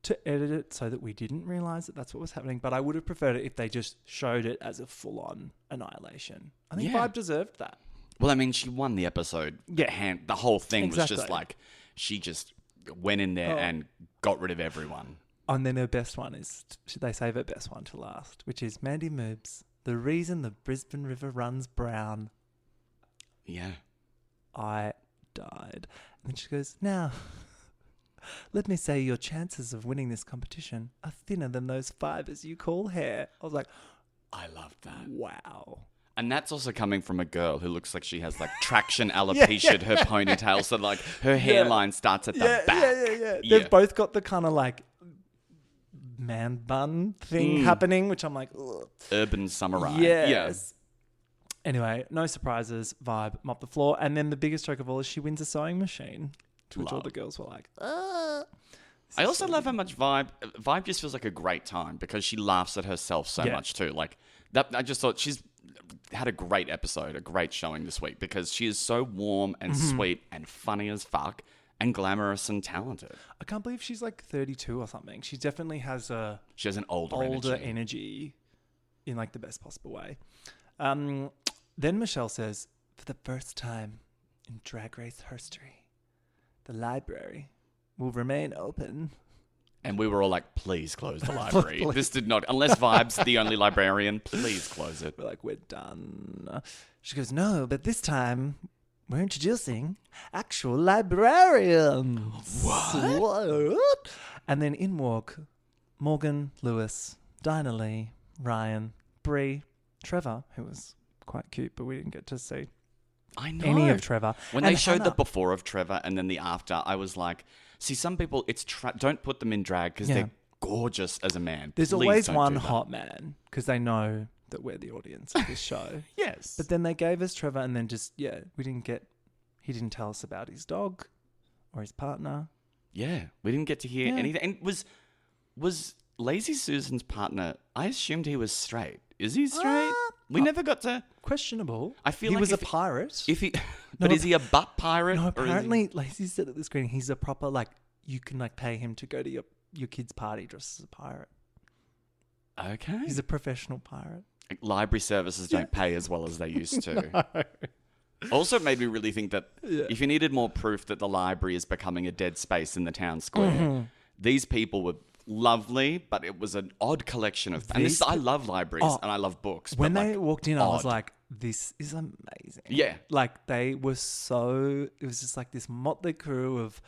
to edit it so that we didn't realise that that's what was happening. But I would have preferred it if they just showed it as a full-on annihilation. I think Vybe deserved that. Well, I mean, she won the episode. Yeah. The whole thing was just like, she just went in there and got rid of everyone. And then her best one is, they save her best one to last, which is Mandy Moobs. The reason the Brisbane River runs brown. Yeah. I died. And then she goes, now, let me say your chances of winning this competition are thinner than those fibers you call hair. I was like, I love that. wow. And that's also coming from a girl who looks like she has like traction alopecia, her ponytail. So like her hairline starts at the back. Yeah. They've both got the kind of like man bun thing happening, which I'm like, ugh. Urban samurai. Yes. Anyway, no surprises. Vybe, mop the floor. And then the biggest joke of all is she wins a sewing machine, to which all the girls were like, I also love how much Vybe just feels like a great time because she laughs at herself so much too. Like that, I just thought she's had a great episode, a great showing this week because she is so warm and sweet and funny as fuck and glamorous and talented. I can't believe she's like 32 or something. She definitely has an older energy in like the best possible way. Then Michelle says, for the first time in Drag Race history, the library will remain open. And we were all like, please close the library. This did not, unless Vybe's the only librarian, please close it. We're like, we're done. She goes, no, but this time we're introducing actual librarians. What? And then in walk Morgan, Lewis, Dinah Lee, Ryan, Bree, Trevor, who was quite cute, but we didn't get to see any of Trevor. When they showed the before of Trevor and then the after, I was like, see, some people, don't put them in drag because they're gorgeous as a man. There's always one hot man because they know that we're the audience of this show. Yes. But then they gave us Trevor and then just, he didn't tell us about his dog or his partner. Yeah, we didn't get to hear anything. And was Lazy Susan's partner, I assumed he was straight. Is he straight? We never got to... Questionable. I feel he like was a pirate. But is he a butt pirate? No, apparently, Lacey said at the screening, he's a proper, like, you can, like, pay him to go to your kid's party dressed as a pirate. Okay. He's a professional pirate. Like, library services don't pay as well as they used to. No. Also, it made me really think that if you needed more proof that the library is becoming a dead space in the town square, these people were lovely, but it was an odd collection of... I love libraries and I love books. When they walked in, I was like, this is amazing. Yeah. Like, they were so... It was just like this motley crew of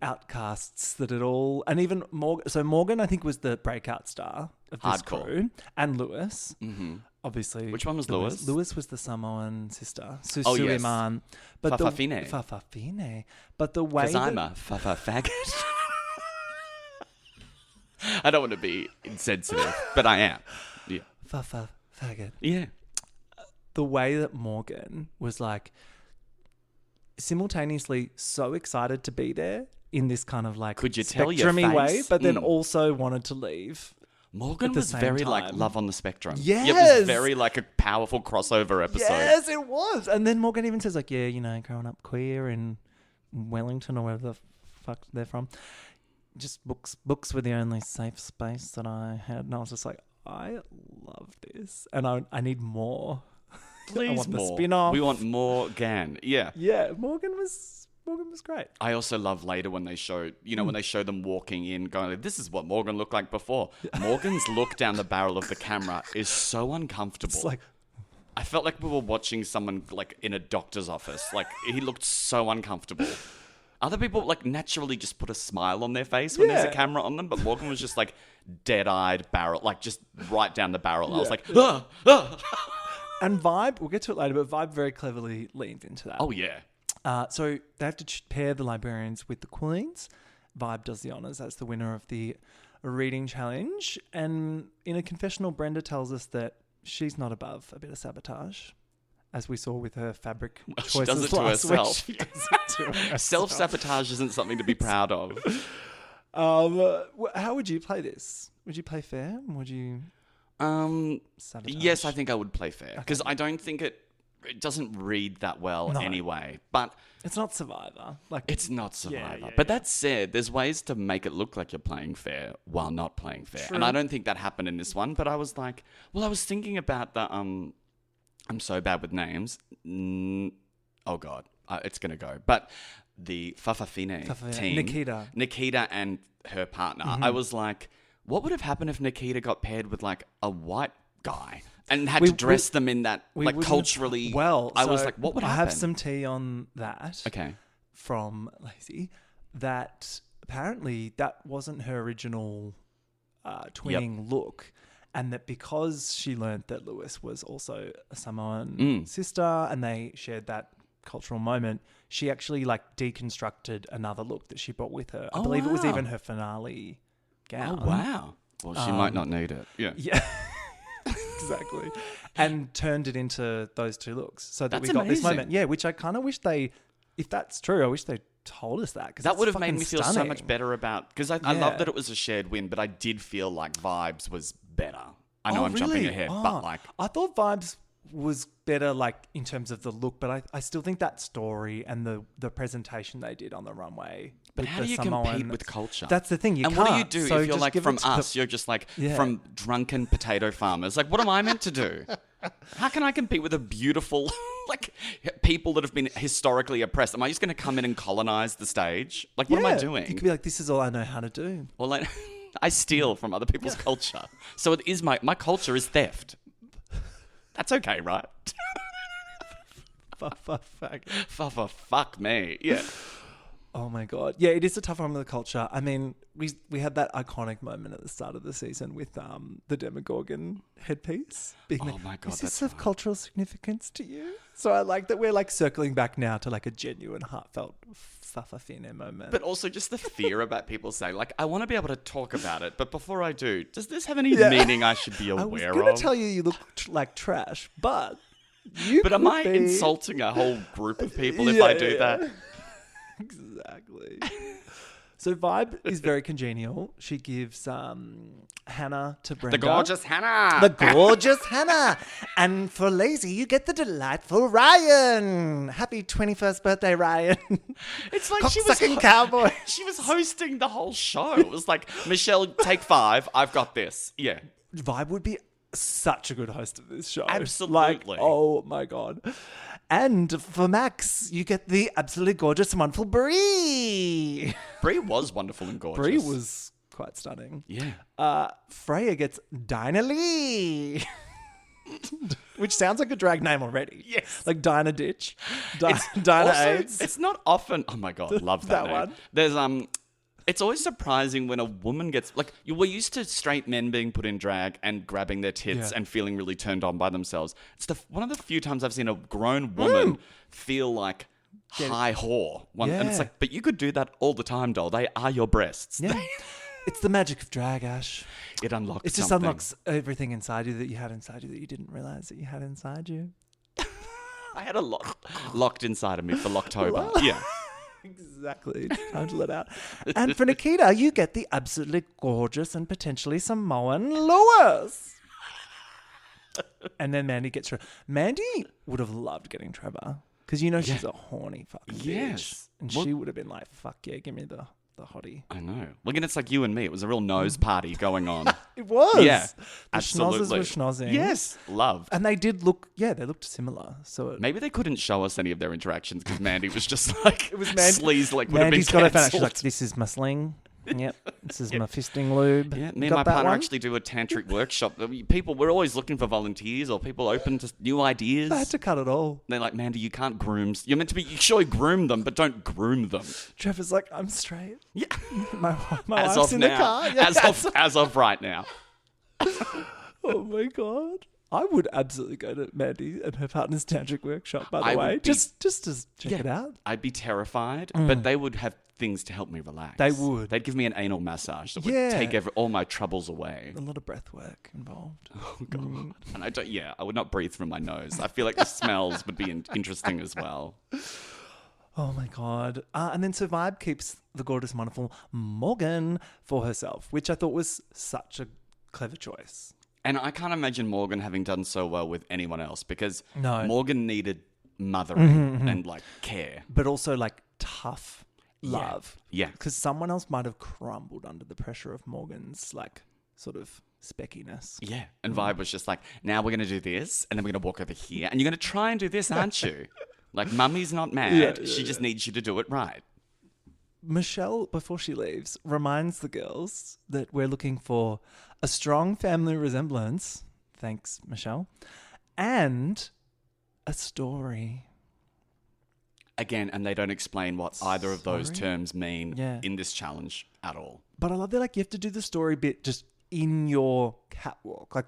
outcasts that it all... And even Morgan... So Morgan, I think, was the breakout star of this crew. And Lewis. Mm-hmm. Obviously. Which one was Lewis? Lewis was the Samoan sister. Suleiman. Fafafine. Fafafine. But the way... Because I'm a faggot. I don't want to be insensitive, but I am. Yeah. Faggot. Yeah. The way that Morgan was like simultaneously so excited to be there in this kind of like could you tell your face? Way, but then also wanted to leave. Morgan was very like Love on the Spectrum. Yes. It was very like a powerful crossover episode. Yes, it was. And then Morgan even says like, yeah, you know, growing up queer in Wellington or wherever the fuck they're from. Just books were the only safe space that I had. And I was just like, I love this. And I need more. Please, I want more. the spin-off. We want more Gan. Yeah. Yeah, Morgan was great. I also love later when they show, when they show them walking in, going like, this is what Morgan looked like before. Morgan's look down the barrel of the camera is so uncomfortable. It's like... I felt like we were watching someone like in a doctor's office. Like he looked so uncomfortable. Other people like naturally just put a smile on their face when there's a camera on them, but Morgan was just like dead-eyed barrel, like just right down the barrel. I was like, And Vybe, we'll get to it later, but Vybe very cleverly leans into that. Oh yeah. So they have to pair the librarians with the queens. Vybe does the honours. That's the winner of the reading challenge. And in a confessional, Brenda tells us that she's not above a bit of sabotage. As we saw with her fabric choices she does it to herself. Herself. Self-sabotage isn't something to be proud of. How would you play this? Would you play fair? Would you sabotage? Yes, I think I would play fair. Because I don't think it doesn't read that well anyway. But it's not Survivor. It's not Survivor. But that said, there's ways to make it look like you're playing fair while not playing fair. True. And I don't think that happened in this one. But I was like, I was thinking about the... I'm so bad with names. Oh, God. It's going to go. But the Fafafine team... Nikita and her partner, I was like, what would have happened if Nikita got paired with like a white guy and had to dress them in that like culturally? Well, I was like, what would happen? I have some tea on that. Okay. From Lacey, that apparently that wasn't her original twinning look, and that because she learned that Lewis was also a Samoan sister and they shared that cultural moment, she actually like deconstructed another look that she brought with her. I believe it was even her finale gown. Oh, wow. Well, she might not need it. Yeah. Yeah. Exactly. And turned it into those two looks so that That's we got this amazing. moment. Yeah, which I kind of wish if that's true, I wish they told us that. That would have made me feel so stunning. much better about... Because I love that it was a shared win, but I did feel like Vybes was better. I know I'm jumping really? ahead, but like... I thought Vybes was better like in terms of the look, but I still think that story and the presentation they did on the runway. But how do you compete with culture? That's the thing. You and can't. what do you do So if you're just like give from it to us? You're just like from drunken potato farmers. Like, what am I meant to do? How can I compete with a beautiful, like, people that have been historically oppressed? Am I just going to come in and colonize the stage? Like, what am I doing? You could be like, this is all I know how to do. Well, like, I steal from other people's culture. So it is my culture is theft. That's okay, right? Fuck me. Yeah. Oh my God. Yeah, it is a tough one with the culture. I mean, we had that iconic moment at the start of the season with the Demogorgon headpiece. Being Oh my God, is this that's of cultural significance to you? So I like that we're like circling back now to like a genuine, heartfelt Fafafine moment. But also just the fear about people saying, like, I want to be able to talk about it, but before I do, does this have any meaning I should be aware of? I was going to tell you look like trash, but you But am I insulting a whole group of people if I do that? Exactly. So Vybe is very congenial. She gives Hannah to Brenda. The gorgeous Hannah. The gorgeous Hannah. And for Lazy, you get the delightful Ryan. Happy 21st birthday, Ryan. It's like she was cowboy. She was hosting the whole show. It was like, Michelle, take 5. I've got this. Yeah. Vybe would be such a good host of this show. Absolutely. Like, oh my God. And for Max, you get the absolutely gorgeous and wonderful Brie. Brie was wonderful and gorgeous. Brie was quite stunning. Yeah. Freya gets Dinah Lee. Which sounds like a drag name already. Yes. Like Dinah Ditch. Dinah Also, AIDS. it's not often... Oh my God, love that name. one. There's... It's always surprising when a woman gets... Like, we're used to straight men being put in drag and grabbing their tits and feeling really turned on by themselves. It's one of the few times I've seen a grown woman feel like high whore. And it's like, but you could do that all the time, doll. They are your breasts. Yeah. It's the magic of drag, Ash. It unlocks It just something. unlocks everything inside you that you had inside you that you didn't realize that you had inside you. I had a lot locked inside of me for Locktober. Yeah. Exactly. Time to let out. And for Nikita, you get the absolutely gorgeous and potentially Samoan Lewis. And then Mandy gets her. Mandy would have loved getting Trevor because you know she's a horny fucking bitch. And she would have been like, fuck yeah, give me the hottie. I know. Look, and it's like you and me. It was a real nose party going on. It was. Yeah. The Absolutely. schnozzers were schnozzing. Yes. Love. And they did look, they looked similar. So Maybe they couldn't show us any of their interactions because Mandy was just like, it was sleaze like would have been Mandy's got her fan. She's cancelled. like, this is my sling. Yep. This is my fisting lube. Yeah, me and Got my that partner one? actually do a tantric workshop. People, we're always looking for volunteers or people open to new ideas. I had to cut it all. They're like, Mandy, you can't groom. You're meant to be, you surely groom them, but don't groom them. Trevor's like, I'm straight. Yeah. My As wife's of in now. the car. Yeah. As of right now. Oh my God. I would absolutely go to Mandy and her partner's tantric workshop, by the I way. would be- Just to check it out. I'd be terrified, but they would have things to help me relax. They would. They'd give me an anal massage that would Yeah. take all my troubles away. A lot of breath work involved. Oh, God. And I would not breathe through my nose. I feel like the smells would be interesting as well. Oh my God. And then so Vybe keeps the gorgeous, wonderful Morgan for herself, which I thought was such a clever choice. And I can't imagine Morgan having done so well with anyone else because No. Morgan needed mothering and like care. But also like tough love. Yeah. Because someone else might have crumbled under the pressure of Morgan's like sort of speckiness. Yeah. And Vybe was just like, now we're going to do this and then we're going to walk over here and you're going to try and do this, aren't you? Like, mummy's not mad. She just needs you to do it right. Michelle, before she leaves, reminds the girls that we're looking for a strong family resemblance. Thanks, Michelle. And a story. Again, and they don't explain what either of those terms mean in this challenge at all. But I love that, like, you have to do the story bit just in your catwalk. Like,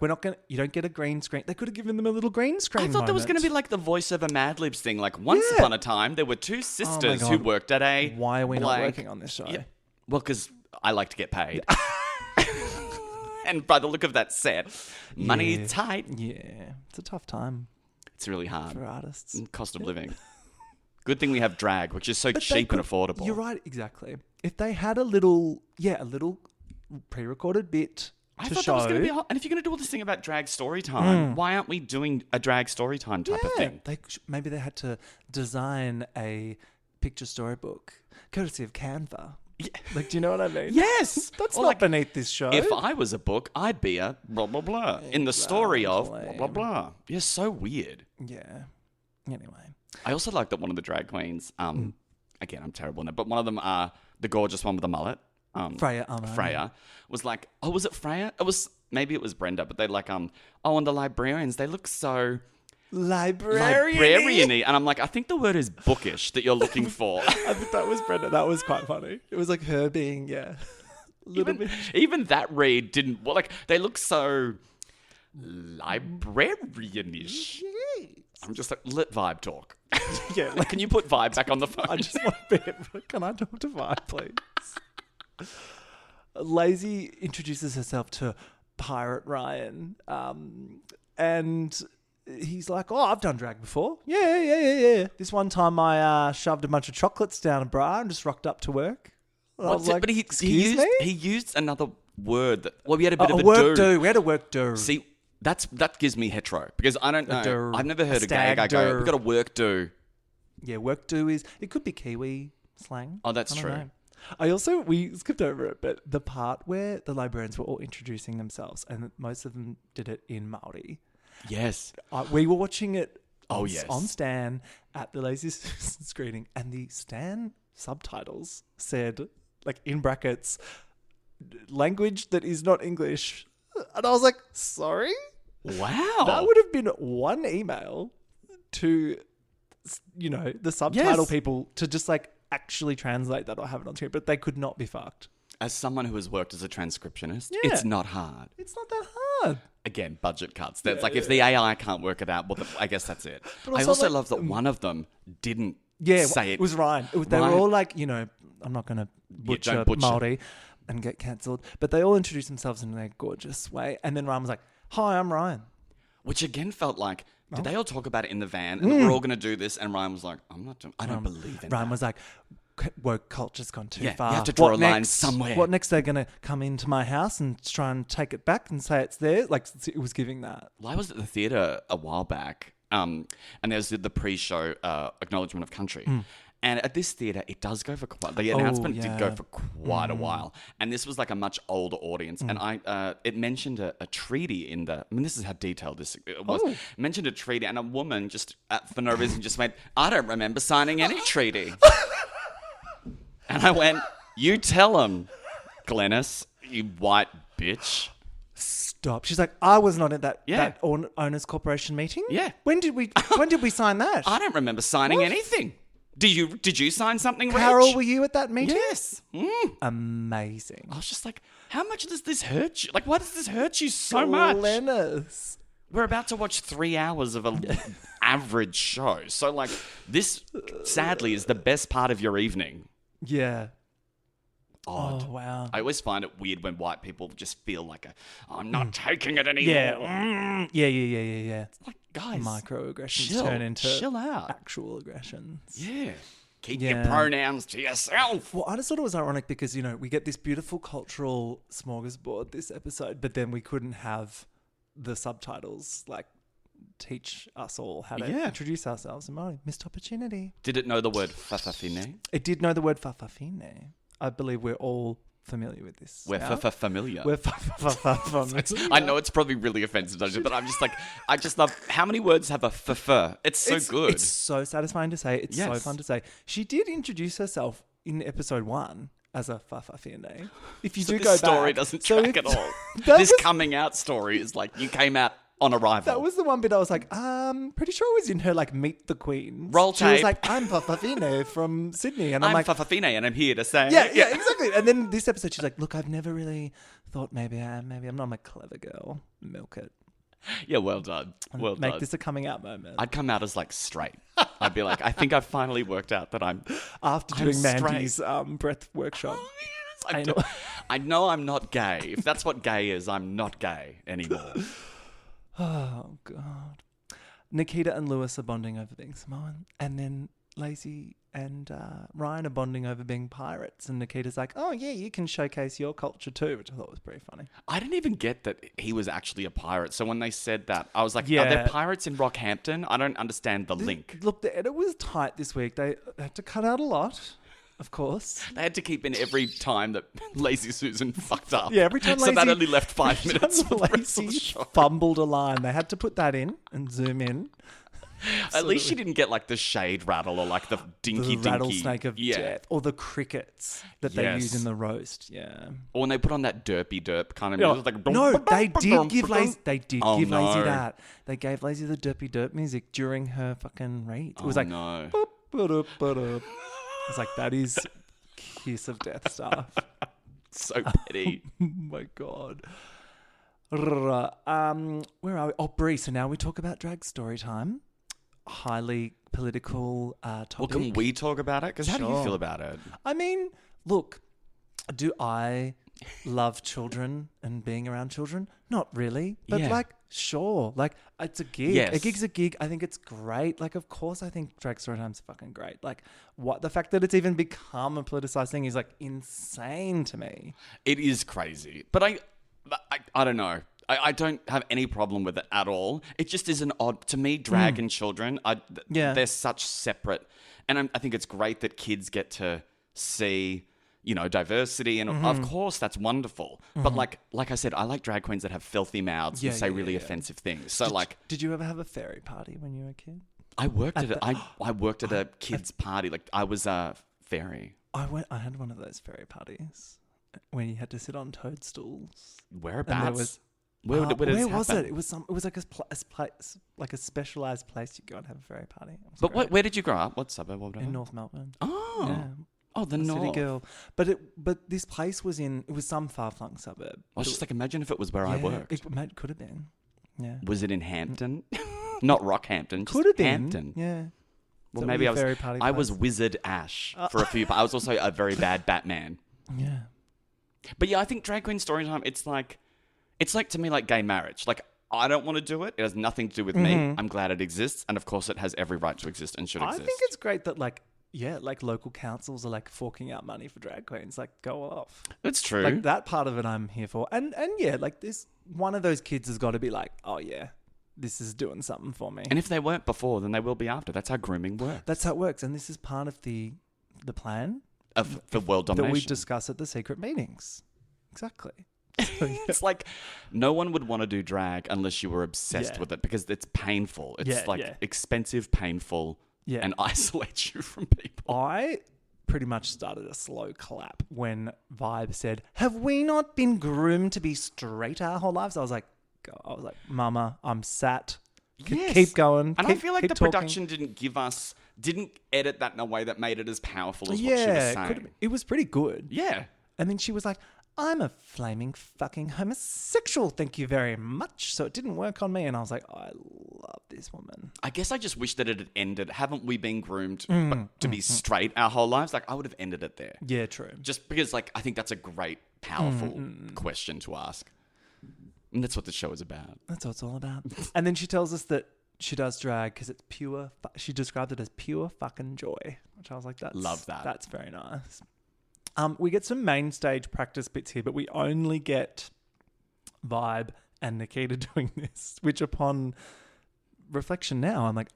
you don't get a green screen. They could have given them a little green screen I thought there was going to be like the voiceover Mad Libs thing. Like, once upon a time, there were two sisters who worked at a... Why are we not working on this show? Yeah, well, because I like to get paid. And by the look of that set, money tight. Yeah, it's a tough time. It's really hard. For artists. Cost of living. Good thing we have drag, which is so cheap and affordable. You're right, exactly. If they had a little pre-recorded bit I to thought show... that was going to be hot. And if you're going to do all this thing about drag story time, why aren't we doing a drag story time type of thing? Maybe they had to design a picture storybook, courtesy of Canva. Yeah. Like, do you know what I mean? Yes! That's not beneath this show. If I was a book, I'd be a blah, blah, blah. Exactly. In the story of blah, blah, blah. You're so weird. Yeah. Anyway. I also like that one of the drag queens, again, I'm terrible in it, but one of them, the gorgeous one with the mullet, Freya, was like, oh, was it Freya? Maybe it was Brenda, but they're like, and the librarians, they look so... Librarian-y. And I'm like, I think the word is bookish that you're looking for. I think that was Brenda. That was quite funny. It was like her being, even that read didn't... Well, like, they look so librarianish. I'm just like, let Vybe talk. Yeah. Like, can you put Vybe back on the phone? I just want to be... Can I talk to Vybe, please? Lazy introduces herself to Pirate Ryan. And... he's like, oh, I've done drag before. Yeah. This one time I shoved a bunch of chocolates down a bra and just rocked up to work. But he used another word. We had a bit of a work do. We had a work do. See, that gives me hetero because I don't know. I've never heard a gay guy go, we've got a work do. Yeah, work do it could be Kiwi slang. Oh, that's true. We skipped over it, but the part where the librarians were all introducing themselves and most of them did it in Māori. Yes. We were watching it on Stan at the Lazy screening, and the Stan subtitles said, like in brackets, language that is not English. And I was like, sorry? Wow. That would have been one email to, the subtitle people to just like actually translate that or have it on screen, but they could not be fucked. As someone who has worked as a transcriptionist, it's not hard. It's not that hard. Again, budget cuts. That's if the AI can't work it out, well, I guess that's it. I also love that one of them didn't say it. It was Ryan. They were all like, I'm not going to butcher Māori and get cancelled. But they all introduced themselves in their gorgeous way. And then Ryan was like, hi, I'm Ryan. Which again felt like, did they all talk about it in the van? And we're all going to do this. And Ryan was like, I don't believe in Ryan that. was like, woke culture's gone too far. You have to draw a line somewhere. What next? They're going to come into my house and try and take it back and say it's theirs? Like, it was giving that. Well, I was at the theatre a while back, and there was the pre-show acknowledgement of country. And at this theatre, it does go for quite... The announcement did go for quite a while. And this was like a much older audience. And it mentioned a treaty in the... I mean, this is how detailed this was. It mentioned a treaty, and a woman just, for no reason, just went, I don't remember signing any treaty. And I went, you tell him, Glennis, you white bitch. Stop. She's like, I was not at that owners corporation meeting. Yeah. When did we sign that? I don't remember signing anything. Did you sign something, Carol, Rach? were you at that meeting? Yes. Amazing. I was just like, how much does this hurt you? Like, why does this hurt you so much? Glennis. We're about to watch 3 hours of an average show. So, like, this, sadly, is the best part of your evening. Yeah. Odd. Oh, wow. I always find it weird when white people just feel like, I'm not taking it anymore. Yeah. It's like, guys, microaggressions turn into chill out. Actual aggressions. Yeah. Keep your pronouns to yourself. Well, I just thought it was ironic because, we get this beautiful cultural smorgasbord this episode, but then we couldn't have the subtitles, like, teach us all how to introduce ourselves in Māori. Missed opportunity. Did it know the word whawhawhine? It did know the word whawhawhine. I believe we're all familiar with this. We're familiar. We're familiar. I know it's probably really offensive, but I'm just like, I just love how many words have a f. It's so good. It's so satisfying to say. It's so fun to say. She did introduce herself in episode 1 as a fafafine. If you So do this go story back, doesn't so track if- at all. that This was- coming out story is like you came out on arrival. That was the one bit I was like, pretty sure it was in her like Meet the Queens. Roll She was tape. like, I'm Fafafine from Sydney. And I'm I'm like, Fafafine and I'm here to say. yeah, exactly. And then this episode, she's like, look, I've never really thought maybe I'm not a clever girl. Milk it. Yeah, well done. Well Make done. this a coming out moment. I'd come out as like straight. I'd be like, I think I've finally worked out that I'm After I'm doing straight. Mandy's breath workshop. I know I'm not gay. If that's what gay is, I'm not gay anymore. Oh, God. Nikita and Lewis are bonding over being Samoan. And then Lacey and Ryan are bonding over being pirates. And Nikita's like, oh, yeah, you can showcase your culture too, which I thought was pretty funny. I didn't even get that he was actually a pirate. So when they said that, I was like, Yeah. are there pirates in Rockhampton? I don't understand the link. Look, the edit was tight this week. They had to cut out a lot, of course. They had to keep in every time that Lazy Susan fucked up. Yeah, every time So that Lazy- only left 5 minutes for the rest of the Lacey show. fumbled a line. They had to put that in and zoom in. At least she didn't get like the shade rattle or like the dinky The dinky. rattlesnake of death. Or the crickets that they Yes. use in the roast. Yeah. Or when they put on that derpy derp kind of music. Like, No, they did give Lazy. They did Oh, give Lazy no. that. They gave Lazy the derpy derp music during her fucking read. It was Oh, like, no. boop, ba-dup, ba-dup. It's like that is kiss of death stuff. So petty. Oh my God. Where are we? Oh, Bree. So now we talk about drag story time. Highly political topic. Well, can we talk about it? Because how do you Sure. feel about it? I mean, look, do I love children and being around children? Not really. But Yeah. like, sure. Like, it's a gig. Yes. A gig's a gig. I think it's great. Like, of course, I think drag story time's fucking great. Like, what the fact that it's even become a politicized thing is like insane to me. It is crazy. But I don't know. I don't have any problem with it at all. It just is an odd, to me, drag and children, Yeah. they're such separate. And I think it's great that kids get to see, you know, diversity. And of course, that's wonderful. But like I said, I like drag queens that have filthy mouths and say really offensive things. So Did you ever have a fairy party when you were a kid? I worked I worked at a kid's party. Like I was a fairy. I had one of those fairy parties when you had to sit on toadstools. Whereabouts? Where did this was happen? it? It was like a place, like a specialized place you go and have a fairy party. It was But great. where did you grow up? What suburb? What In North Melbourne. Oh. Yeah. Oh, the A North. city girl. But this place was some far-flung suburb. I was just like, imagine if it was where I worked. It could have been. Yeah. Was it in Hampton? Not Rockhampton. Just Could have been. Hampton. Yeah. Well, That maybe was I a was. fairy party I was place. Wizard Ash for a few. I was also a very bad Batman. Yeah. But yeah, I think drag queen story time. It's like to me like gay marriage. Like I don't want to do it. It has nothing to do with me. I'm glad it exists, and of course, it has every right to exist and should I exist. think it's great that like local councils are like forking out money for drag queens. Like, go off. It's true. Like that part of it, I'm here for. And yeah, like this one of those kids has got to be like, oh yeah, this is doing something for me. and if they weren't before, then they will be after. That's how grooming works. That's how it works. And this is part of the plan For world domination. that we discuss at the secret meetings. Exactly. It's like no one would want to do drag unless you were obsessed Yeah. with it because it's painful. It's Yeah. expensive, painful, Yeah. and isolates you from people. I pretty much started a slow clap when Vybe said, "Have we not been groomed to be straight our whole lives?" I was like, "Mama, I'm sat. Yes. Keep going." And I feel like keep the talking." production didn't edit that in a way that made it as powerful as what she was Yeah, saying. it was pretty good. Yeah. And then she was like, "I'm a flaming fucking homosexual, thank you very much." So it didn't work on me. And I was like, I love this woman. I guess I just wish that it had ended. Haven't we been groomed to be straight our whole lives? Like, I would have ended it there. Yeah, true. Just because, like, I think that's a great, powerful question to ask. And that's what the show is about. That's what it's all about. And then she tells us that she does drag because it's pure. She described it as pure fucking joy, which I was like, Love that. That's very nice. We get some main stage practice bits here, but we only get Vybe and Nikita doing this, which upon reflection now, I'm like,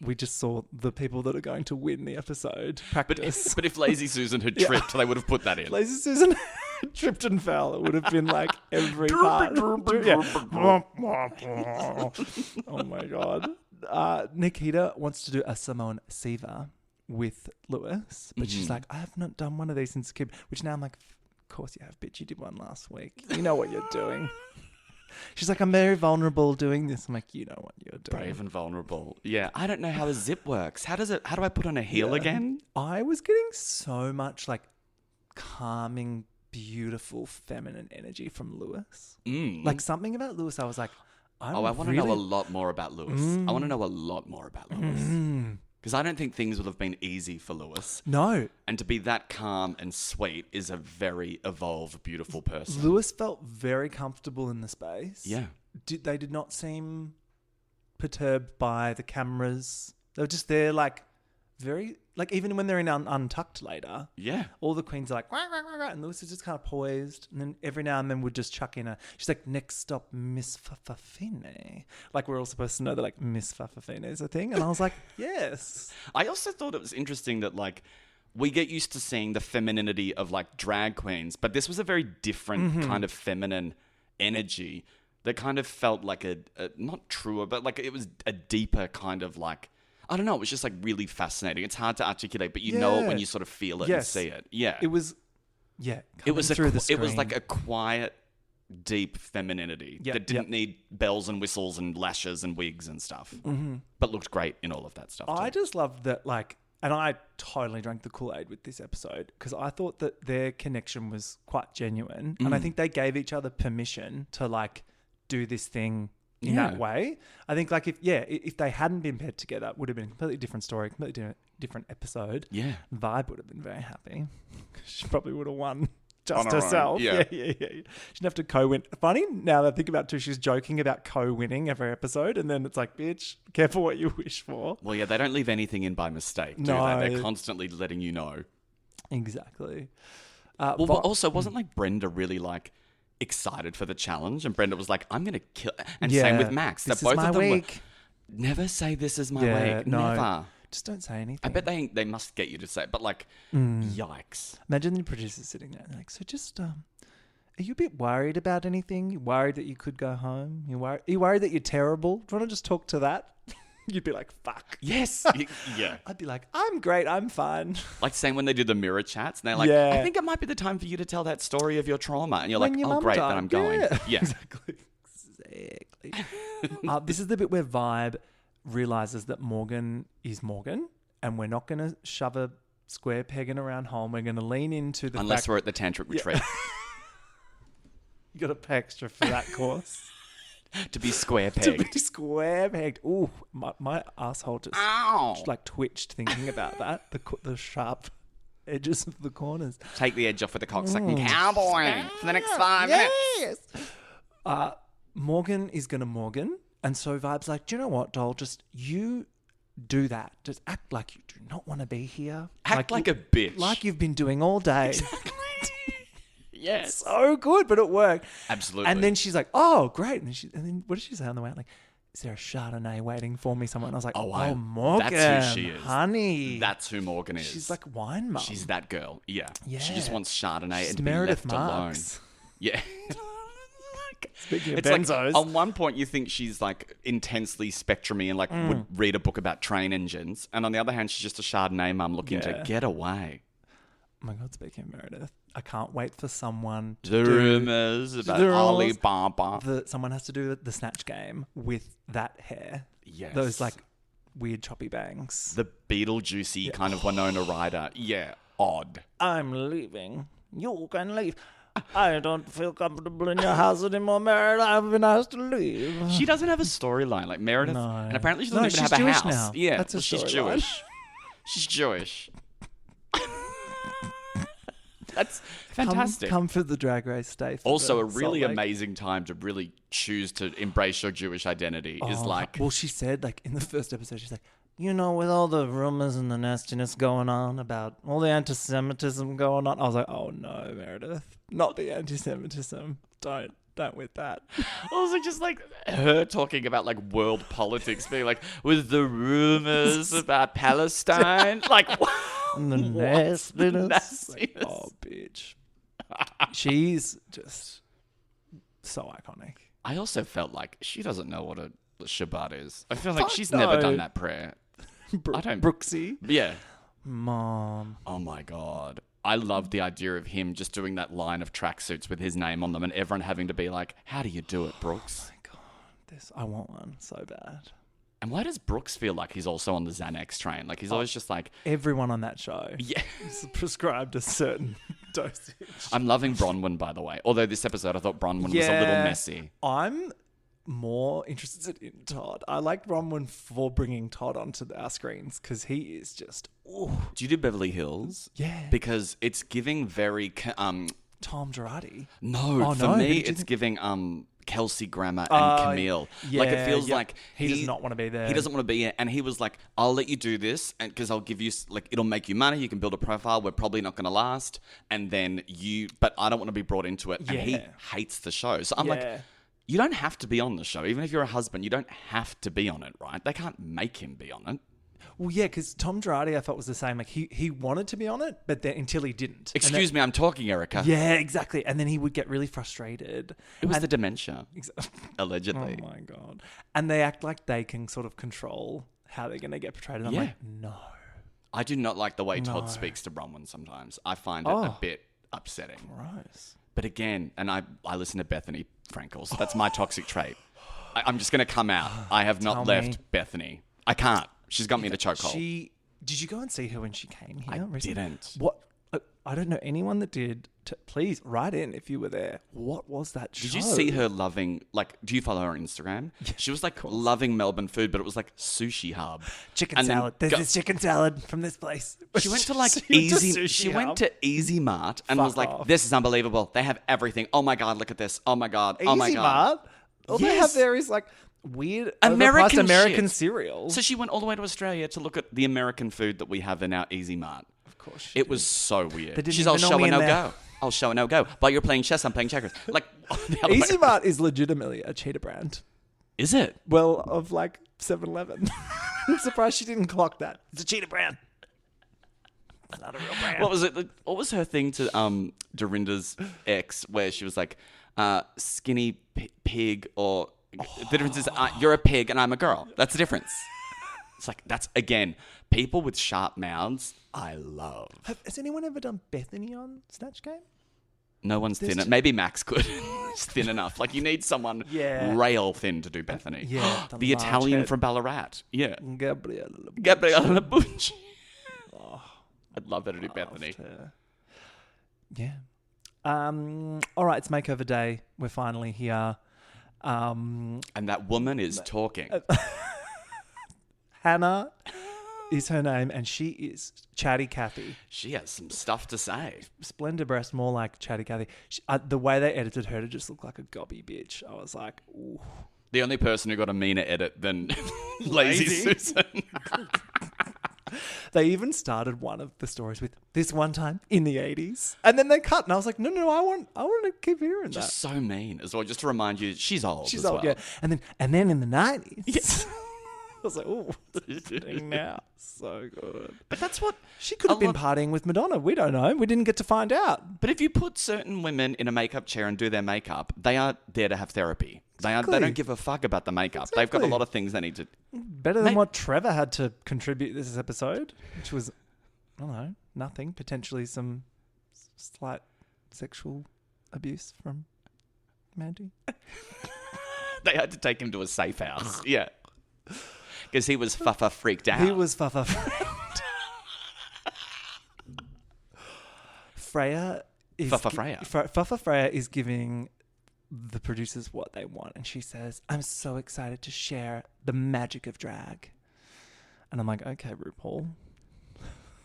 we just saw the people that are going to win the episode practice. But if Lazy Susan had tripped, they would have put that in. Lazy Susan tripped and fell. It would have been like every part. Yeah. Oh my God. Nikita wants to do a Samoan Siva. with Lewis, but she's like, I have not done one of these since kid. Which now I'm like, of course you have, bitch. You did one last week. You know what you're doing. She's like, I'm very vulnerable doing this. I'm like, you know what you're doing. Brave and vulnerable. Yeah, I don't know how a zip works. How do I put on a heel again? I was getting so much like calming, beautiful, feminine energy from Lewis. Like something about Lewis, I was like, I want to know a lot more about Lewis. I want to know a lot more about Lewis. Because I don't think things would have been easy for Lewis. No. And to be that calm and sweet is a very evolved, beautiful person. Lewis felt very comfortable in the space. Yeah. They did not seem perturbed by the cameras. They were just there like very, like even when they're in Untucked later. Yeah. All the queens are like, wah, wah, wah, wah, and Lewis is just kind of poised. And then every now and then would just chuck in she's like, next stop, Miss Fafafine. Like we're all supposed to know that like Miss Fafafine is a thing. And I was like, yes. I also thought it was interesting that like we get used to seeing the femininity of like drag queens, but this was a very different kind of feminine energy that kind of felt like a not truer, but like it was a deeper kind of like, I don't know. It was just like really fascinating. It's hard to articulate, but you know it when you sort of feel it and see it. Yeah, it was. Yeah, it was like a quiet, deep femininity that didn't need bells and whistles and lashes and wigs and stuff, but looked great in all of that stuff. I just loved that, like, and I totally drank the Kool-Aid with this episode because I thought that their connection was quite genuine, and I think they gave each other permission to like do this thing. In that way, I think like if they hadn't been paired together, it would have been a completely different story, completely different episode. Yeah, Vybe would have been very happy. She probably would have won just herself. Yeah. She didn't have to co-win. Funny now that I think about it too, she's joking about co-winning every episode, and then it's like, bitch, careful what you wish for. Well, yeah, they don't leave anything in by mistake, do they? They're constantly letting you know. Exactly. But also, wasn't like Brenda really like excited for the challenge, and Brenda was like, I'm gonna kill, and same with Max. This both is my of them week. Never say this is my week. No, never. Just don't say anything. I bet they must get you to say it, but like, yikes. Imagine the producers sitting there and they're like, so just are you a bit worried about anything? You worried that you could go home? Are you worried that you're terrible? Do you want to just talk to that? You'd be like, fuck. Yes. Yeah. I'd be like, I'm great. I'm fine. Like saying when they do the mirror chats and they're like, I think it might be the time for you to tell that story of your trauma. And you're like, oh, great, then I'm going. Yeah. Exactly. This is the bit where Vybe realizes that Morgan is Morgan, and we're not going to shove a square peg in a round hole. We're going to lean into the Unless we're at the tantric retreat. You got to pay extra for that course. To be square pegged. To be square pegged. Ooh, my asshole just like twitched thinking about that. The sharp edges of the corners. Take the edge off with the cocksucking cowboy for the next 5 minutes. Yes. Morgan is going to Morgan. And so Vybe's like, do you know what, doll? Just you do that. Just act like you do not want to be here. Act like a bitch. Like you've been doing all day. Exactly. Yes. So good, but it worked. Absolutely. And then she's like, oh, great. And then what did she say on the way out? Like, is there a Chardonnay waiting for me somewhere? And I was like, oh Morgan. That's who she is. Honey. That's who Morgan is. She's like wine mum. She's that girl. Yeah. She just wants Chardonnay She's and to Meredith be left Marks. alone. Yeah. Speaking of it's benzos. Like, on one point you think she's like intensely spectrumy and like would read a book about train engines. And on the other hand, she's just a Chardonnay mum looking to get away. Oh my God, speaking of Meredith, I can't wait for someone to do rumours about Alibaba. Someone has to do the snatch game with that hair. Yes. Those like weird choppy bangs. The Beetlejuicy kind of Winona Ryder. Yeah, odd. I'm leaving. You can leave. I don't feel comfortable in your house anymore, Meredith. I've been asked to leave. She doesn't have a storyline like Meredith. No. And apparently she doesn't even have a Jewish house. Now. Yeah, that's she's Jewish. She's Jewish. That's fantastic. Come for the drag race, stay for also, a really amazing time to really choose to embrace your Jewish identity is like... Well, she said, like, in the first episode, she's like, you know, with all the rumors and the nastiness going on about all the anti-Semitism going on, I was like, oh no, Meredith, not the anti-Semitism. Don't with that. Also, just like her talking about like world politics, being like, with the rumors about Palestine, like, and the nastiness. Like, oh, bitch. She's just so iconic. I also felt like she doesn't know what a Shabbat is. I feel like she's never done that prayer. I don't. Brooksy. Yeah. Mom. Oh my God. I love the idea of him just doing that line of tracksuits with his name on them and everyone having to be like, how do you do it, Brooks? Oh my God. I want one so bad. And why does Brooks feel like he's also on the Xanax train? Like he's always just like... Everyone on that show is prescribed a certain dosage. I'm loving Bronwyn, by the way. Although this episode I thought Bronwyn was a little messy. I'm more interested in Todd. I like Bronwyn for bringing Todd onto our screens because he is just... Ooh. Do you do Beverly Hills? Yeah. Because it's giving very... Tom Girardi? No, for me it's giving... Kelsey Grammer and Camille. Like it feels like he does not want to be there. He doesn't want to be there. And he was like, I'll let you do this and because I'll give you like it'll make you money. You can build a profile. We're probably not going to last. And then but I don't want to be brought into it. And he hates the show. So I'm like, you don't have to be on the show. Even if you're a husband, you don't have to be on it, right? They can't make him be on it. Well, yeah, because Tom Girardi, I thought was the same. Like he wanted to be on it, but then until he didn't. Excuse me, I'm talking, Erica. Yeah, exactly. And then he would get really frustrated. It was the dementia, allegedly. Oh my God! And they act like they can sort of control how they're going to get portrayed. And I'm like, no. I do not like the way Todd speaks to Bronwyn. Sometimes I find it a bit upsetting. Gross. But again, and I listen to Bethany Frankels. That's my toxic trait. I'm just going to come out. I have not left Bethany. I can't. She's got me in a chokehold. Did you go and see her when she came here? I didn't. What? I don't know anyone that did. Please write in if you were there. What was that show? Did you see her loving, like, do you follow her on Instagram? Yeah, she was like loving Melbourne food, but it was like Sushi Hub. Chicken salad. There's this chicken salad from this place. She went to like She went to Easy Mart and was like, this is unbelievable. They have everything. Oh my God, look at this. Oh my God. Oh my God. Easy Mart? All they have there is like weird American cereals. So she went all the way to Australia to look at the American food that we have in our Easy Mart. Of course. It was so weird. She's all show and no go. I'll show and no go. While you're playing chess, I'm playing checkers. Like Easy Mart is legitimately a cheetah brand. Is it? Well, of like 7-Eleven. I'm surprised she didn't clock that. It's a cheetah brand. It's not a real brand. What was it? What was her thing to Dorinda's ex where she was like, skinny pig or... The difference is you're a pig and I'm a girl. That's the difference. It's like, that's, again, people with sharp mouths, I love. Has anyone ever done Bethany on Snatch Game? No one's thin. Maybe Max could. He's thin enough. Like, you need someone rail thin to do Bethany. Yeah. The Italian from Ballarat. Yeah. Gabriella Labucci. I'd love her to do Bethany. Yeah. All right, it's makeover day. We're finally here. And that woman is talking. Hannah is her name, and she is Chatty Cathy. She has some stuff to say. Splendid breast, more like Chatty Cathy. The way they edited her to just look like a gobby bitch, I was like, ooh. The only person who got a meaner edit than Lazy Susan. They even started one of the stories with this one time in the 80s. And then they cut. And I was like, no, I want to keep hearing that. Just so mean as well. Just to remind you, she's old. She's as old, well. yeah. And then in the 90s. Yes. I was like, oh, what's happening now? So good. But that's what... She could have been partying with Madonna. We don't know. We didn't get to find out. But if you put certain women in a makeup chair and do their makeup, they are there to have therapy. Exactly. They don't give a fuck about the makeup. Exactly. They've got a lot of things they need to... Better than what Trevor had to contribute this episode, which was, I don't know, nothing. Potentially some slight sexual abuse from Mandy. They had to take him to a safe house. Yeah. Because he was fuffa freaked out. He was fuffa freaked. Freya is... Fuffa Freya. Fuffa Freya is giving the producers what they want. And she says, I'm so excited to share the magic of drag. And I'm like, okay, RuPaul.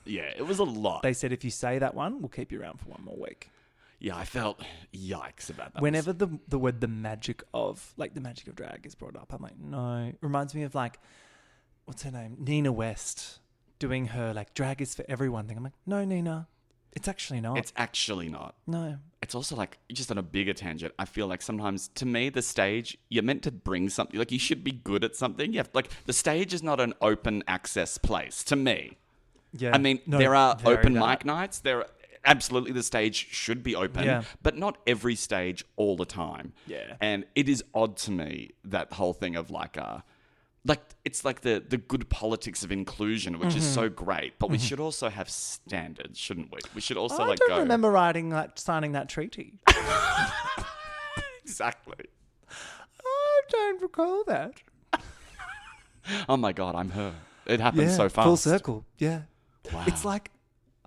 Yeah, it was a lot. They said, if you say that one, we'll keep you around for one more week. Yeah, I felt yikes about that. Whenever the word the magic of drag is brought up, I'm like, no. It reminds me of like, what's her name? Nina West doing her like drag is for everyone thing. I'm like, no, Nina. It's actually not. It's actually not. No. It's also like, just on a bigger tangent, I feel like sometimes, to me, the stage, you're meant to bring something. Like, you should be good at something. You have, like, the stage is not an open access place, to me. Yeah. I mean, there are open mic nights. There are, absolutely, the stage should be open, but not every stage all the time. Yeah. And it is odd to me, that whole thing of, like, like it's like the good politics of inclusion, which is so great, but we should also have standards, shouldn't we? We should also I don't remember signing that treaty. Exactly. I don't recall that. Oh my God, I'm her. It happened so fast. Full circle. Yeah. Wow. It's like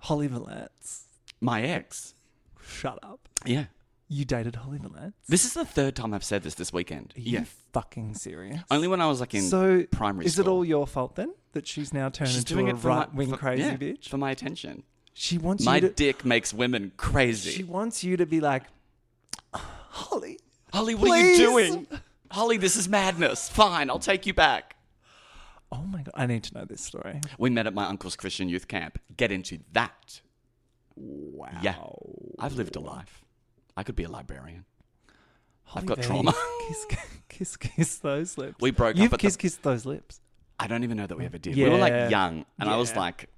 Holly Valance. My ex. Shut up. Yeah. You dated Holly Valance? This is the third time I've said this weekend. Are you fucking serious? Only when I was like in primary school. Is it all your fault then that she's now turned into a right-wing crazy bitch? For my attention. She wants my you to... dick makes women crazy. She wants you to be like, Holly, what are you doing? Holly, this is madness. Fine, I'll take you back. Oh my God, I need to know this story. We met at my uncle's Christian youth camp. Get into that. Wow. Yeah. I've lived a life. I could be a librarian. Holly I've got V, trauma. Kiss those lips. We broke You've up. Kissed those lips. I don't even know that we ever did. Yeah. We were like young, and I was like,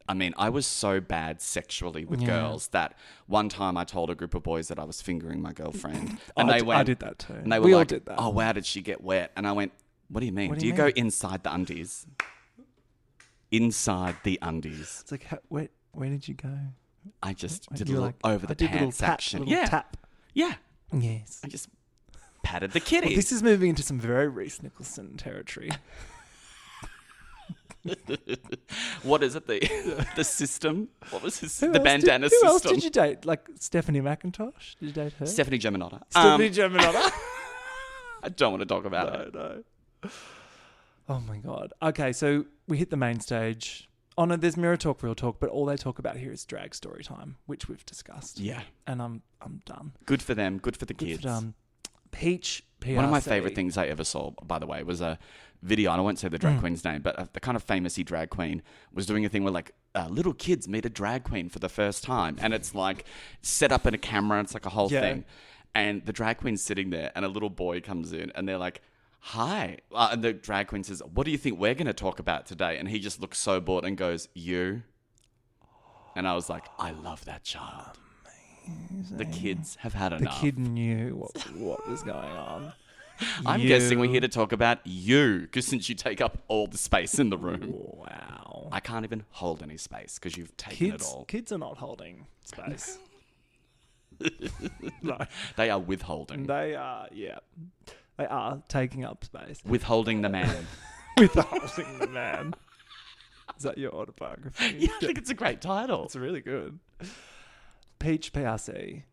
I was so bad sexually with girls that one time I told a group of boys that I was fingering my girlfriend, and I did that too. And they were we like, all did that. "Oh wow, did she get wet?" And I went, "What do you mean? Do you go inside the undies? Inside the undies?" It's like, where did you go? I just did a little over the pants action. Tap. Yeah. Yes. I just patted the kitty. Well, this is moving into some very Reese Nicholson territory. What is it? The system? What was the bandana system? Who else did you date? Like Stephanie McIntosh? Did you date her? Stephanie Geminotta. Geminotta. I don't want to talk about it. No. Oh my God. Okay, so we hit the main stage. Oh no, there's Mirror Talk, Real Talk, but all they talk about here is drag story time, which we've discussed. Yeah. And I'm done. Good for them. Good for the kids. Peach PRC. One of my favourite things I ever saw, by the way, was a video, and I won't say the drag queen's name, but the kind of famous-y drag queen was doing a thing where like little kids meet a drag queen for the first time, and it's like set up in a camera, and it's like a whole thing. And the drag queen's sitting there, and a little boy comes in, and they're like, "Hi." And the drag queen says, "What do you think we're going to talk about today?" And he just looks so bored and goes, "You." And I was like, I love that child. Amazing. The kids have had enough. The kid knew what was going on. I'm guessing we're here to talk about you, because since you take up all the space in the room. Wow. I can't even hold any space because you've taken it all. Kids are not holding space. No. They are withholding. They are, yeah. They are taking up space. Withholding the man. Withholding the man. Is that your autobiography? Yeah, I think it's a great title. It's really good. Peach PRC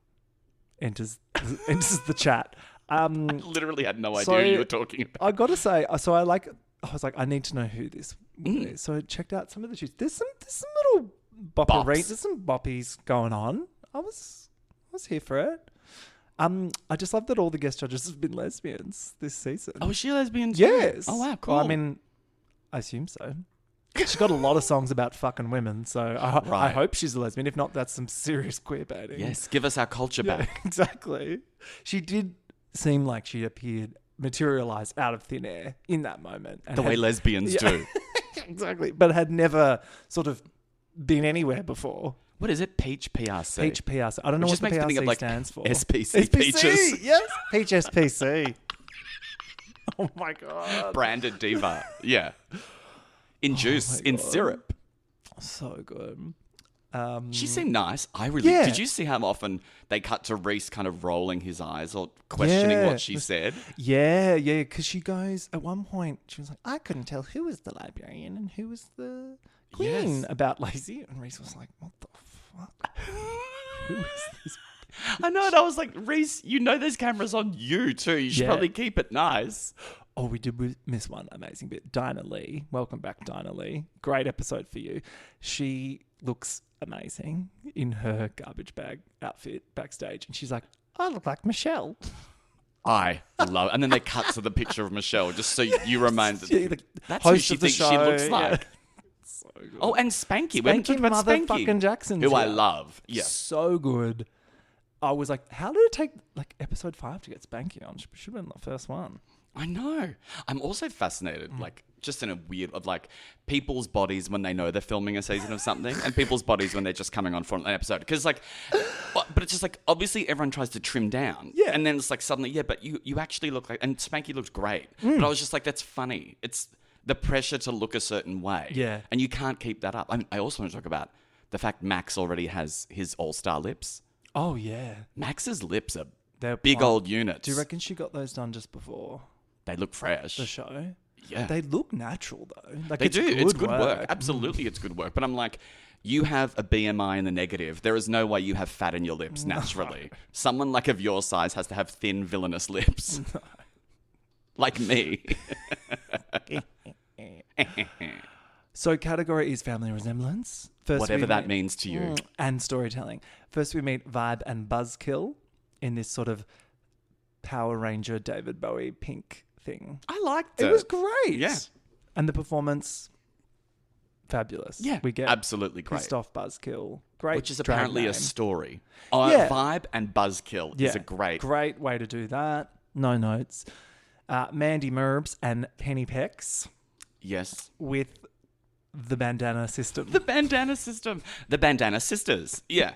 enters the chat. I literally had no idea you were talking about. I got to say, I was like, I need to know who this is. So I checked out some of the shoots. There's some little there's some boppies going on. I was here for it. I just love that all the guest judges have been lesbians this season. Oh, is she a lesbian too? Yes. Oh, wow, cool. Well, I mean, I assume so. She's got a lot of songs about fucking women, so I hope she's a lesbian. If not, that's some serious queer baiting. Yes, give us our culture back. Exactly. She did seem like she appeared materialized out of thin air in that moment. And the way lesbians do. Exactly. But had never sort of been anywhere before. What is it? Peach PRC. Peach PRC. I don't know what the PRC stands for. SPC. Peaches. Yes. Peach SPC. Oh my God. Branded diva. Yeah. In juice, in syrup. So good. She seemed nice. Did you see how often they cut to Reese kind of rolling his eyes or questioning what she said? Yeah, because she goes, at one point, she was like, I couldn't tell who was the librarian and who was the queen about Lacey. And Reese was like, what the fuck? Who is this? I know, and I was like, Reese, you know there's cameras on you too. You should probably keep it nice. Oh, we did miss one amazing bit. Dinah Lee. Welcome back, Dinah Lee. Great episode for you. She looks amazing in her garbage bag outfit backstage. And she's like, I look like Michelle. I love it. And then they cut to the picture of Michelle just so you remind that's who host she of the thinks show. she looks like. Yeah. So good. Oh, and Spanky. We haven't Spanky talked about Spanky. motherfucking Jackson. Who I love. Yeah. So good. I was like, how did it take like episode 5 to get Spanky on? She should have been the first one. I know. I'm also fascinated. Like, just in a weird of like people's bodies when they know they're filming a season of something and people's bodies when they're just coming on for an episode. Because like, but it's just like, obviously everyone tries to trim down. Yeah. And then it's like suddenly, but you actually look like, and Spanky looked great. But I was just like, that's funny. It's the pressure to look a certain way. Yeah. And you can't keep that up. I mean, I also want to talk about the fact Max already has his all-star lips. Oh, yeah. Max's lips are They're big plump. old units. Do you reckon she got those done just before They look fresh. the show? Yeah. They look natural, though. Like, They do. It's good work. work. Absolutely, it's good work. But I'm like, you have a BMI in the negative. There is no way you have fat in your lips naturally. Someone like of your size has to have thin, villainous lips. Like me. So category is family resemblance. First Whatever we that meet- means to you. And storytelling. First we meet Vybe and Buzzkill in this sort of Power Ranger David Bowie pink thing. I liked it. It was great. Yeah. And the performance, fabulous. Yeah, we get absolutely great. Christoph Buzzkill. Great. Which is drag apparently a name. story. Yeah. Vibe and Buzzkill is a great... way to do that. No notes. Mandy Merbs and Penny Pex Yes. with the bandana system. The bandana system. The bandana sisters. Yeah.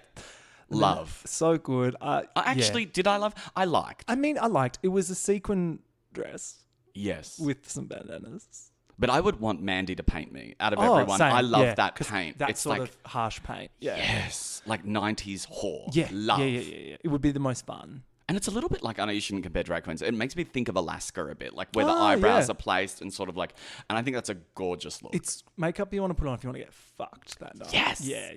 Love. So good. Did I love? I liked. I mean, I liked. It was a sequin dress Yes. with some bandanas. But I would want Mandy to paint me out of everyone. Same. I love Yeah, that 'cause paint. That It's sort like, of harsh paint. Yeah. yes, like 90s whore. Yeah. Love. Yeah. It would be the most fun. And it's a little bit like, I know you shouldn't compare drag queens. It makes me think of Alaska a bit, like where the Oh, eyebrows yeah. are placed and sort of like, and I think that's a gorgeous look. It's makeup you want to put on if you want to get fucked that night. Yes. Yeah.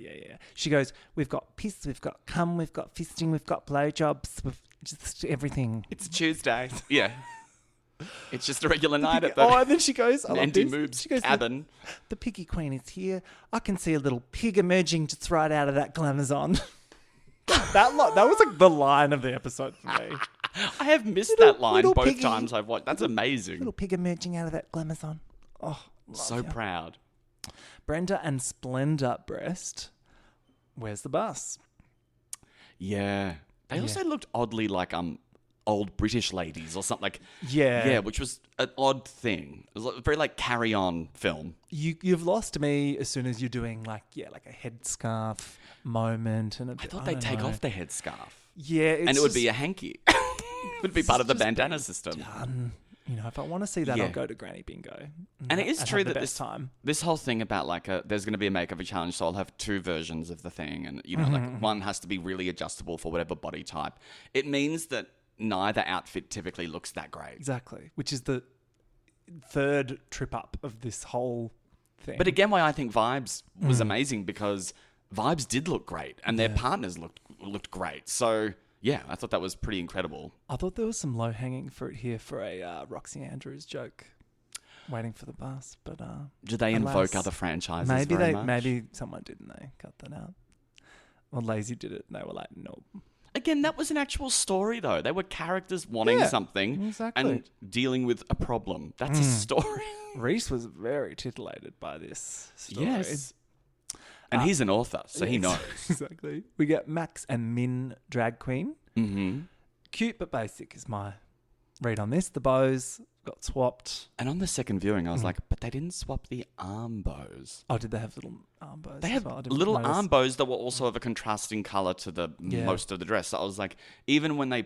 She goes, we've got piss, we've got cum, we've got fisting, we've got blowjobs, we've just everything. It's Tuesday. Yeah. It's just a regular night at the and then she goes, I love Mandy this. Moob's She goes, cabin. The piggy queen is here. I can see a little pig emerging just right out of that glamazon. that was like the line of the episode for me. I have missed that line little both piggy. times I've watched. That's amazing. Little pig emerging out of that glamazon. Oh, So proud. Brenda and Splendor Breast. Where's the bus? Yeah. They also looked oddly like old British ladies or something like. Yeah. Yeah, which was an odd thing. It was like, very like Carry On film. You've lost me as soon as you're doing like a headscarf moment and a bit, I thought they'd don't take know. off their headscarf. Yeah, it's And it would just be a hanky. It would be part of the just bandana system. done. You know, if I want to see that, Yeah. I'll go to Granny Bingo. And it is I'd true have the that best time. this whole thing about like there's going to be a makeover challenge, so I'll have two versions of the thing, and you know, like one has to be really adjustable for whatever body type. It means that neither outfit typically looks that great. Exactly, which is the third trip up of this whole thing. But again, why I think Vibes was amazing because Vibes did look great, and their partners looked great. So yeah, I thought that was pretty incredible. I thought there was some low hanging fruit here for a Roxy Andrews joke. Waiting for the bus, but Did they alas, invoke other franchises? Maybe very much? maybe someone didn't they cut that out. Or Lazy did it, and they were like, nope. Again, that was an actual story, though. They were characters wanting Yeah, something exactly. and dealing with a problem. That's a story. Reese was very titillated by this story. Yes. And he's an author, so he Yes, knows. Exactly. We get Max and Min drag queen. Mm-hmm. Cute but basic is my read on this. The bows got swapped. And on the second viewing, I was like, but they didn't swap the arm bows. Oh, did they have little arm bows? They as had well? I didn't little notice. arm bows that were also of a contrasting colour to the Yeah. most of the dress. So I was like, even when they...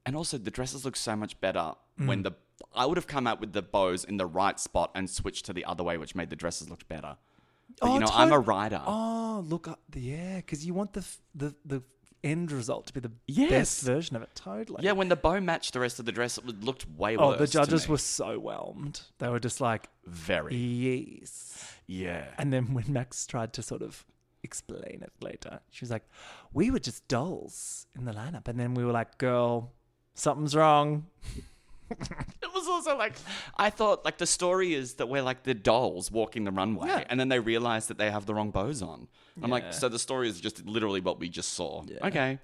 And also, the dresses look so much better when the... I would have come out with the bows in the right spot and switched to the other way, which made the dresses look better. But, you know, I'm a writer. Oh, look up. Yeah, because you want the end result to be the Yes. best version of it. Totally. Yeah, when the bow matched the rest of the dress, it looked way worse. Oh, the to judges me. were so whelmed. They were just like, Very. yes. Yeah. And then when Max tried to sort of explain it later, she was like, we were just dolls in the lineup. And then we were like, girl, something's wrong. It was also like, I thought like the story is that we're like the dolls walking the runway, Yeah. and then they realize that they have the wrong bows on. I'm Yeah. like, so the story is just literally what we just saw. Yeah. Okay.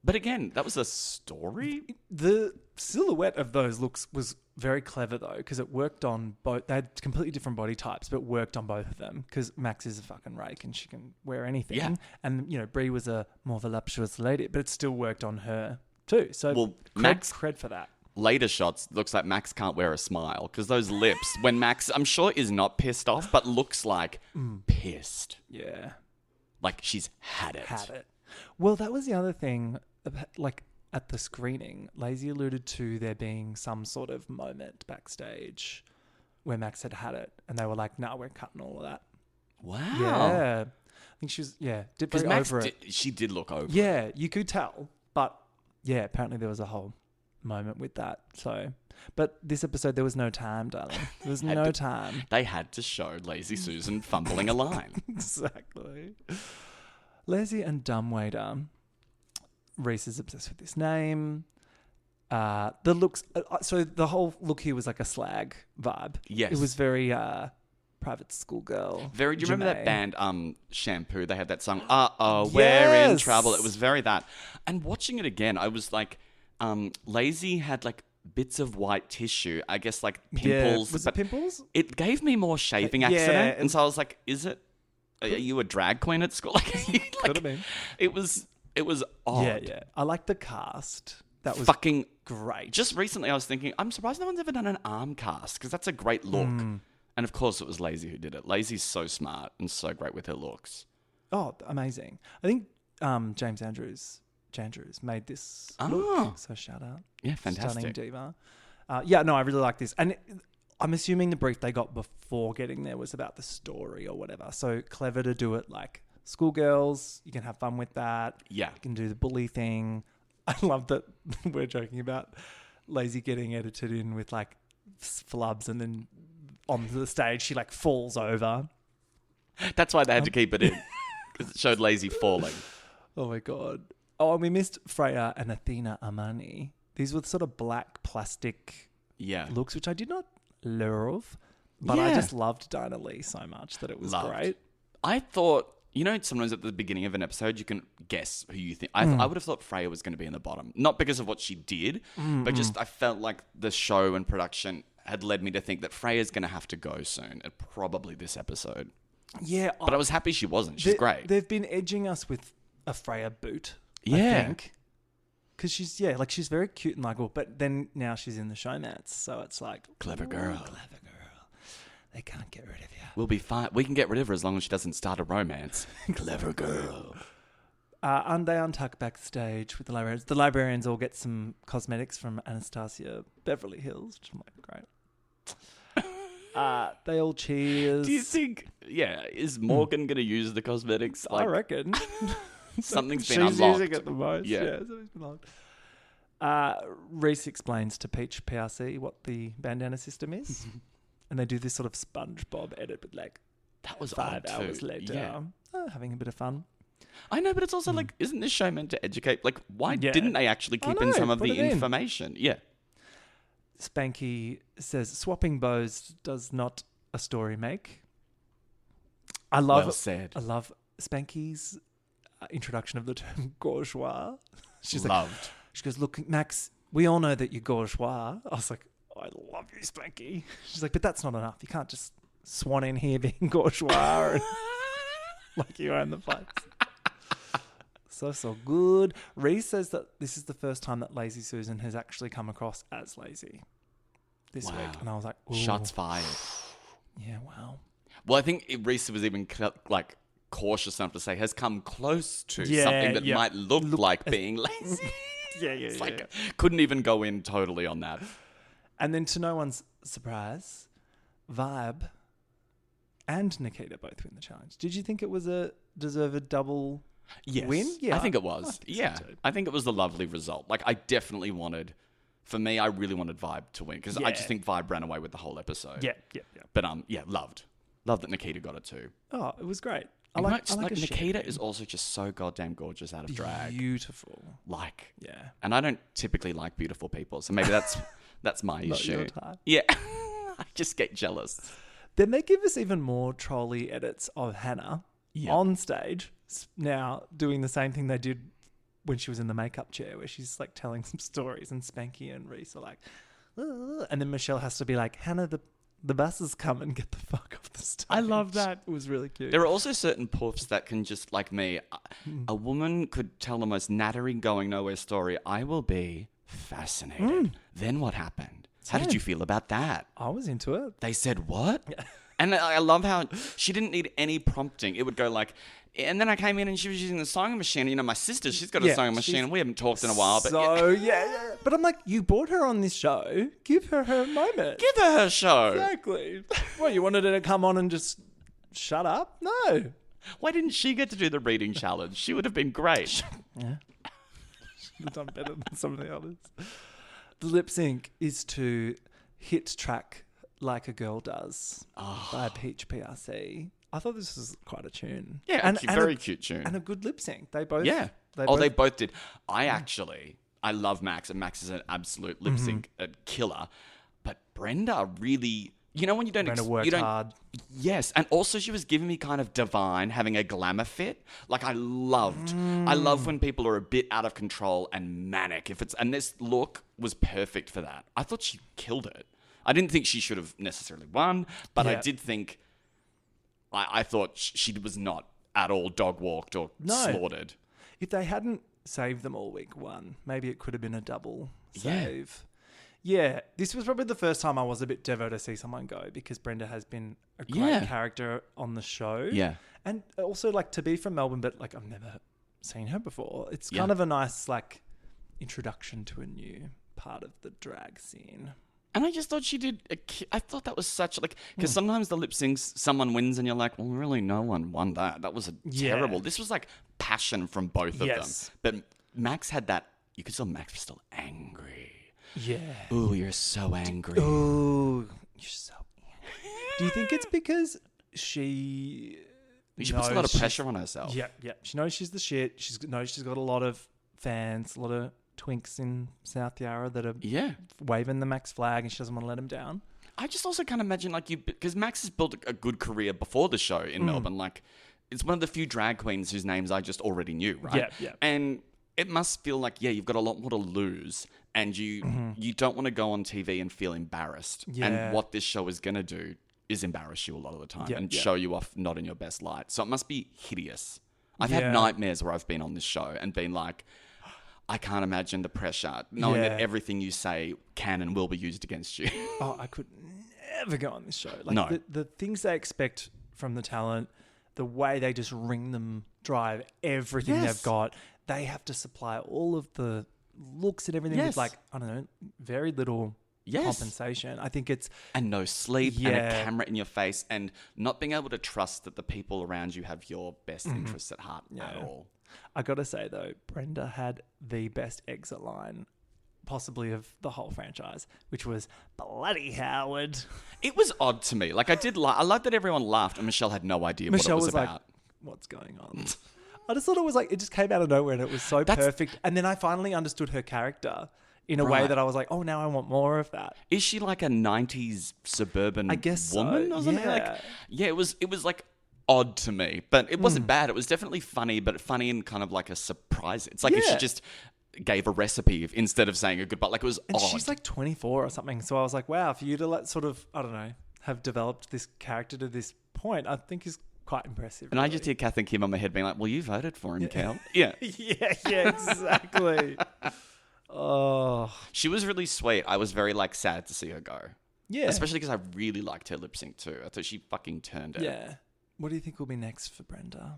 But again, that was a story? The silhouette of those looks was very clever though, because it worked on both. They had completely different body types, but worked on both of them. Because Max is a fucking rake and she can wear anything. Yeah. And you know, Brie was a more voluptuous lady, but it still worked on her too. So Well, cred Max- for that. later shots, looks like Max can't wear a smile because those lips, when Max, I'm sure, is not pissed off, but looks like pissed. Yeah. Like she's had it. Had it. Well, that was the other thing. Like at the screening, Lazy alluded to there being some sort of moment backstage where Max had it, and they were like, "No, we're cutting all of that." Wow. Yeah. I think she was, did very Max over it. She did look over it. Yeah, you could tell. But yeah, apparently there was a whole moment with that. So, but this episode, there was no time, darling. There was no time. They had to show Lazy Susan fumbling a line. Exactly. Lazy and Dumbwaiter. Reese is obsessed with this name. The looks, so the whole look here was like a slag vibe. Yes. It was very private school girl. Very. Do you remember that Janae. band, Shampoo? They had that song, We're in Trouble. It was very that. And watching it again, I was like, Lazy had like bits of white tissue. I guess like pimples. Yeah. Was it pimples? It gave me more shaving accident. And so I was like, are you a drag queen at school? Could have been. It was odd. Yeah. I like the cast. That was fucking great. Just recently I was thinking, I'm surprised no one's ever done an arm cast because that's a great look. And of course it was Lazy who did it. Lazy's so smart and so great with her looks. Oh, amazing. I think James Andrews made this look. So shout out. Yeah, fantastic. Stunning diva. I really like this. And I'm assuming the brief they got before getting there was about the story or whatever. So clever to do it like schoolgirls. You can have fun with that. Yeah. You can do the bully thing. I love that we're joking about Lazy getting edited in with like flubs and then onto the stage she like falls over. That's why they had to keep it in because it showed Lazy falling. Oh my God. Oh, and we missed Freya and Athena Armani. These were sort of black plastic looks, which I did not love, but I just loved Dinah Lee so much that it was great. I thought, sometimes at the beginning of an episode you can guess who you think. I would have thought Freya was going to be in the bottom, not because of what she did, but just I felt like the show and production had led me to think that Freya's going to have to go soon, and probably this episode. Yeah, but I was happy she wasn't. She's great. They've been edging us with a Freya boot. Yeah. I think. Because she's very cute and likable, but then now she's in the showmats, so it's like... Clever girl. They can't get rid of you. We'll be fine. We can get rid of her as long as she doesn't start a romance. Clever girl. And they untuck backstage with the librarians. The librarians all get some cosmetics from Anastasia Beverly Hills, which I'm like, great. They all cheers. Do you think, is Morgan going to use the cosmetics? I reckon. Something's been unlocked. She's using it the most. Yeah. Something's been unlocked. Reese explains to Peach PRC what the bandana system is. And they do this sort of SpongeBob edit with like that was 5 odd hours too. later. Having a bit of fun. I know, but it's also like, isn't this show meant to educate? Like, why didn't they actually keep in some of the information? Yeah. Spanky says, swapping bows does not a story make. I love well said. I love Spanky's introduction of the term bourgeois. She's loved. Like, she goes, look, Max, we all know that you're bourgeois. I was like, I love you, Spanky. She's like, but that's not enough. You can't just swan in here being bourgeois and like you own the place. So good. Reese says that this is the first time that Lazy Susan has actually come across as lazy this week. And I was like, ooh. Shots fired. Yeah, wow. Well, I think Reese was even like cautious enough to say has come close to something that might look like being lazy. It's like couldn't even go in totally on that. And then to no one's surprise, Vybe and Nikita both win the challenge. Did you think it was a deserved double win? Yeah, I think it was. I think it was the lovely result. Like I definitely wanted, for me, I really wanted Vybe to win because I just think Vybe ran away with the whole episode. Yeah. But loved that Nikita got it too. Oh, it was great. I like like Nikita is also just so goddamn gorgeous out of drag. Beautiful. And I don't typically like beautiful people, so maybe that's my issue. Your type. Yeah, I just get jealous. Then they give us even more trolly edits of Hannah on stage now doing the same thing they did when she was in the makeup chair, where she's like telling some stories, and Spanky and Reese are like, ugh. And then Michelle has to be like, Hannah, the bus has come and get the fuck off the stage. I love that. It was really cute. There are also certain poofs that can just, like me, a woman could tell the most nattering going nowhere story. I will be fascinated. Then what happened? How did you feel about that? I was into it. They said what? And I love how she didn't need any prompting. It would go like, and then I came in and she was using the sewing machine. You know, my sister, she's got a sewing machine and we haven't talked in a while. But yeah. But I'm like, you brought her on this show. Give her her moment. Give her her show. Exactly. What, you wanted her to come on and just shut up? No. Why didn't she get to do the reading challenge? She would have been great. Yeah. She would have done better than some of the others. The lip sync is to Hit Track Like a Girl Does by Peach PRC. I thought this was quite a tune. Yeah, and very cute tune. And a good lip sync. They both. Yeah. They both did. I love Max, and Max is an absolute lip sync killer. But Brenda really, you know, when you don't... Brenda worked hard. Yes, and also she was giving me kind of divine, having a glamour fit. Like I love when people are a bit out of control and manic. And this look was perfect for that. I thought she killed it. I didn't think she should have necessarily won, but I did think... I thought she was not at all dog-walked or slaughtered. If they hadn't saved them all week one, maybe it could have been a double save. Yeah, this was probably the first time I was a bit devo to see someone go, because Brenda has been a great character on the show. Yeah. And also, like, to be from Melbourne, but, like, I've never seen her before. It's kind of a nice, like, introduction to a new part of the drag scene. And I just thought she did... I thought that was such... like, because sometimes the lip syncs, someone wins and you're like, well, really, no one won that. That was terrible. This was like passion from both of them. But Max had that... You could tell Max was still angry. Yeah. Ooh, you're so angry. Ooh, you're so angry. Do you think it's because she puts a lot of pressure on herself. Yeah. She knows she's the shit. She's got a lot of fans, a lot of twinks in South Yarra that are waving the Max flag, and she doesn't want to let him down. I just also can't imagine, like, because Max has built a good career before the show in Melbourne. Like, it's one of the few drag queens whose names I just already knew, right? Yeah. And it must feel like, you've got a lot more to lose, and you don't want to go on TV and feel embarrassed. Yeah. And what this show is going to do is embarrass you a lot of the time and show you off not in your best light. So it must be hideous. I've had nightmares where I've been on this show and been like, I can't imagine the pressure, knowing that everything you say can and will be used against you. Oh, I could never go on this show. Like the things they expect from the talent, the way they just wring them dry of everything they've got. They have to supply all of the looks and everything with, like, I don't know, very little compensation. I think it's... And no sleep and a camera in your face and not being able to trust that the people around you have your best interests at heart at all. I got to say, though, Brenda had the best exit line possibly of the whole franchise, which was bloody Howard. It was odd to me. Like, I liked that everyone laughed and Michelle had no idea what it was about. Like, what's going on? I just thought it was like, it just came out of nowhere and it was so perfect. And then I finally understood her character in a way that I was like, oh, now I want more of that. Is she like a 90s suburban woman or something? Like, it was like odd to me, but it wasn't bad. It was definitely funny, but funny in kind of like a surprise. It's like if she just gave a recipe instead of saying a goodbye. Like, it was odd. She's like 24 or something. So I was like, wow, for you to let sort of, I don't know, have developed this character to this point, I think is quite impressive. And really. I just hear Kath and Kim on my head being like, well, you voted for him, Kel. Yeah. yeah, exactly. Oh. She was really sweet. I was very, like, sad to see her go. Yeah. Especially because I really liked her lip sync too. I thought she fucking turned it. Yeah. What do you think will be next for Brenda?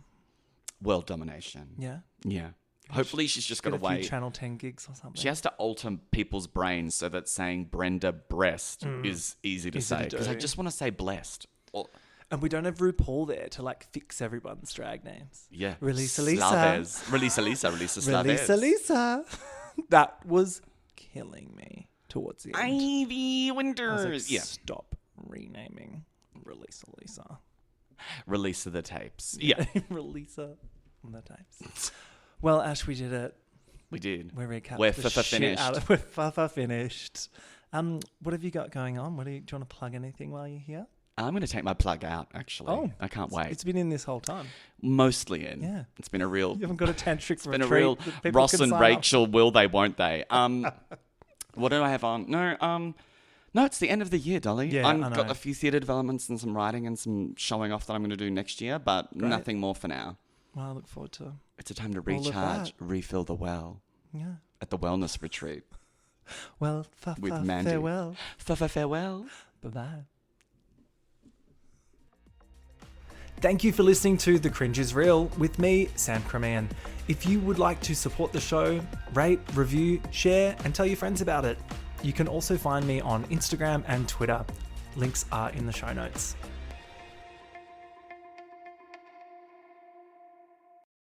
World domination. Yeah? Yeah. Hopefully she's just got to wait. Channel 10 gigs or something. She has to alter people's brains so that saying Brenda breast is easy to say. Because I just want to say blessed. And we don't have RuPaul there to, like, fix everyone's drag names. Yeah. Release Elisa. Slavez. Release Elisa. Release Slavez. Release Elisa. That was killing me towards the end. Ivy Winters. Like, stop renaming Release Elisa. Release of the tapes. Yeah. Release of the tapes. Well, Ash, we did it. We did. We recapped We're the FIFA shit finished. out of We're FIFA finished. What have you got going on? Do you want to plug anything while you're here? I'm going to take my plug out, actually. Oh, I can't wait. It's been in this whole time. Mostly in. Yeah. It's been a real... You haven't got a tantric It's been a real Ross and Rachel, will they, won't they? What do I have on? No, it's the end of the year, Dolly. Yeah, I've got a few theatre developments and some writing and some showing off that I'm going to do next year, but nothing more for now. Well, I look forward to It's a time to recharge, refill the well. Yeah. At the wellness retreat. Well, with Mandy. farewell. Farewell. Bye-bye. Thank you for listening to The Cringe is Real with me, Sam Cremant. If you would like to support the show, rate, review, share, and tell your friends about it. You can also find me on Instagram and Twitter. Links are in the show notes.